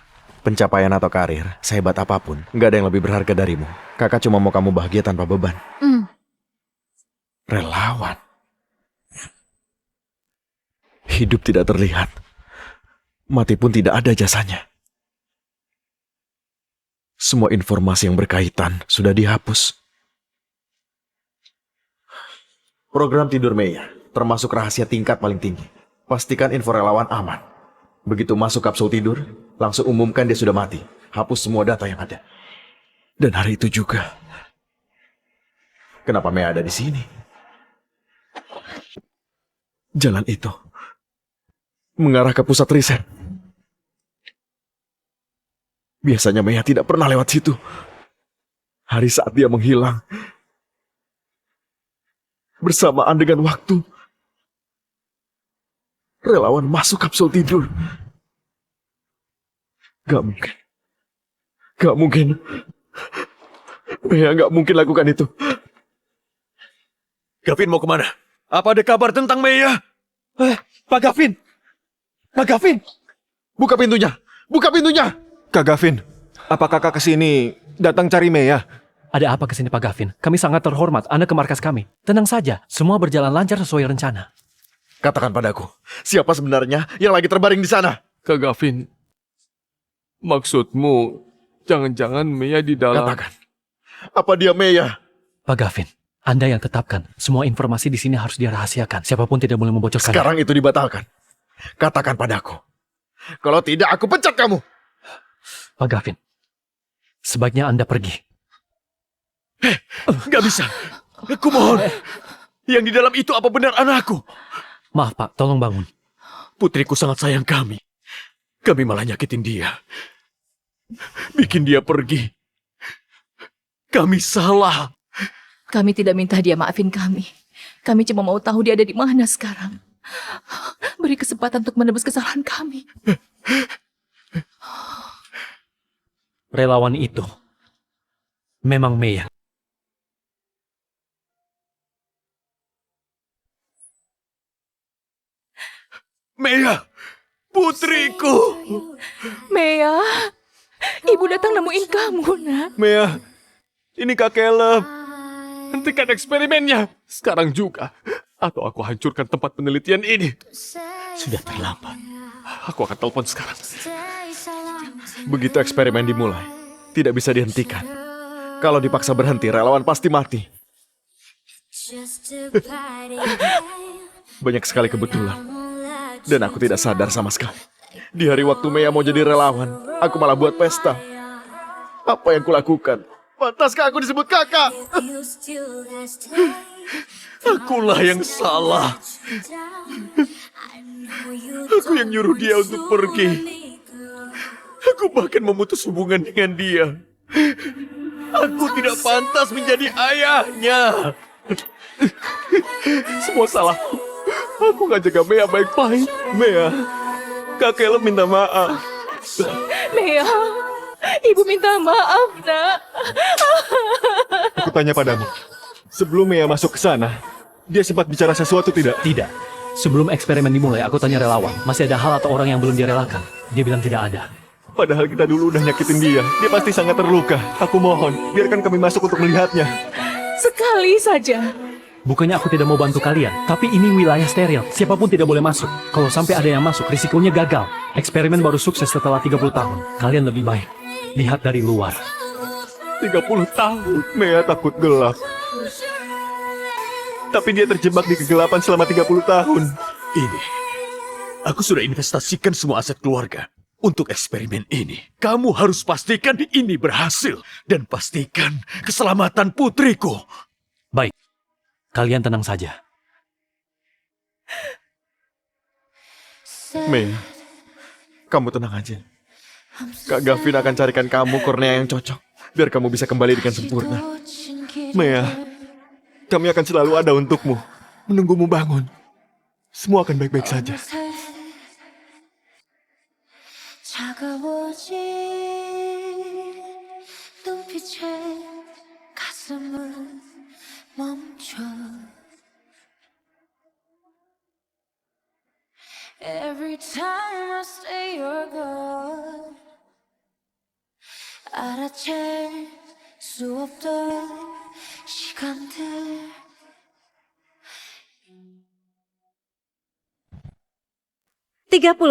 pencapaian atau karir, sehebat apapun, nggak ada yang lebih berharga darimu. Kakak cuma mau kamu bahagia tanpa beban. Relawan. Hidup tidak terlihat. Mati pun tidak ada jasanya. Semua informasi yang berkaitan sudah dihapus. Program tidur Meya, termasuk rahasia tingkat paling tinggi. Pastikan info relawan aman. Begitu masuk kapsul tidur, langsung umumkan dia sudah mati. Hapus semua data yang ada. Dan hari itu juga. Kenapa Meya ada di sini? Jalan itu mengarah ke pusat riset. Biasanya Meya tidak pernah lewat situ. Hari saat dia menghilang, bersamaan dengan waktu, relawan masuk kapsul tidur. Gak mungkin. Gak mungkin. Meya gak mungkin lakukan itu. Gavin mau kemana? Apa ada kabar tentang Meya? Pak Gavin! Pak Gavin! Buka pintunya! Buka pintunya! Kak Gavin, apa kakak kesini datang cari Meya? Ada apa kesini Pak Gavin? Kami sangat terhormat. Anda ke markas kami. Tenang saja, semua berjalan lancar sesuai rencana. Katakan padaku, siapa sebenarnya yang lagi terbaring di sana? Kak Gavin, maksudmu jangan-jangan Meya di dalam... Katakan, apa dia Meya? Pak Gavin, Anda yang tetapkan. Semua informasi di sini harus dirahasiakan. Siapapun tidak boleh membocorkan. Sekarang itu dibatalkan. Katakan padaku. Kalau tidak, aku pecat kamu. Pak Gavin, sebaiknya Anda pergi. Gak bisa. Aku mohon. Yang di dalam itu apa benar anakku? Maaf Pak, tolong bangun. Putriku sangat sayang kami. Kami malah nyakitin dia. Bikin dia pergi. Kami salah. Kami tidak minta dia maafin kami. Kami cuma mau tahu dia ada di mana sekarang. Beri kesempatan untuk menebus kesalahan kami. Relawan itu memang Meya. Meya, putriku. Meya, ibu datang nemuin kamu, nak. Meya, ini Kak Caleb. Hentikan eksperimennya sekarang juga, atau aku hancurkan tempat penelitian ini. Sudah terlambat. Aku akan telepon sekarang. Begitu eksperimen dimulai, tidak bisa dihentikan. Kalau dipaksa berhenti, relawan pasti mati. Banyak sekali kebetulan. Dan aku tidak sadar sama sekali. Di hari waktu Meya mau jadi relawan, aku malah buat pesta. Apa yang kulakukan? Pantaskah aku disebut kakak? Akulah yang salah. Aku yang nyuruh dia untuk pergi. Aku bahkan memutus hubungan dengan dia. Aku tidak pantas menjadi ayahnya. Semua salahku. Aku gak jaga Mea baik-baik. Mea, Kak Caleb minta maaf. Mea, ibu minta maaf, nak. Aku tanya padamu, sebelum Mea masuk ke sana, dia sempat bicara sesuatu tidak? Tidak. Sebelum eksperimen dimulai, aku tanya relawan, masih ada hal atau orang yang belum direlakan. Dia bilang tidak ada. Padahal kita dulu udah nyakitin dia. Dia pasti sangat terluka. Aku mohon, biarkan kami masuk untuk melihatnya. Sekali saja. Bukannya aku tidak mau bantu kalian, tapi ini wilayah steril. Siapapun tidak boleh masuk. Kalau sampai ada yang masuk, risikonya gagal. Eksperimen baru sukses setelah 30 tahun. Kalian lebih baik lihat dari luar. 30 tahun. Mea takut gelap. Tapi dia terjebak di kegelapan selama 30 tahun. Ini, aku sudah investasikan semua aset keluarga untuk eksperimen ini. Kamu harus pastikan ini berhasil dan pastikan keselamatan putriku. Baik, kalian tenang saja. Mea, kamu tenang aja. Kak Gavin akan carikan kamu kornea yang cocok, biar kamu bisa kembali dengan sempurna. Mea, kami akan selalu ada untukmu, menunggumu bangun. Semua akan baik-baik saja. Every time I say you're gone, 알아챌 수 없던 시간들.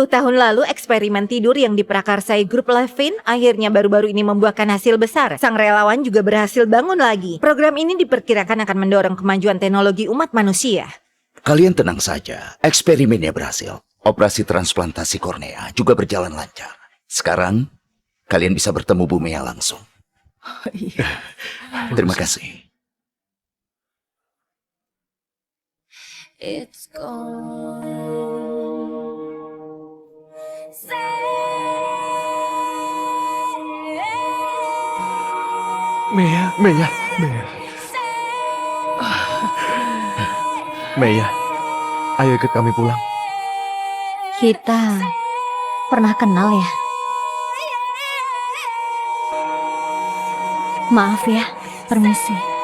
Tahun lalu, eksperimen tidur yang diprakarsai grup Levin akhirnya baru-baru ini membuahkan hasil besar. Sang relawan juga berhasil bangun lagi. Program ini diperkirakan akan mendorong kemajuan teknologi umat manusia. Kalian tenang saja, eksperimennya berhasil. Operasi transplantasi kornea juga berjalan lancar. Sekarang, kalian bisa bertemu Bu Mea langsung. Terima kasih. It's gone. Mea. Mea, ayo ikut kami pulang. Kita pernah kenal ya? Maaf ya, permisi.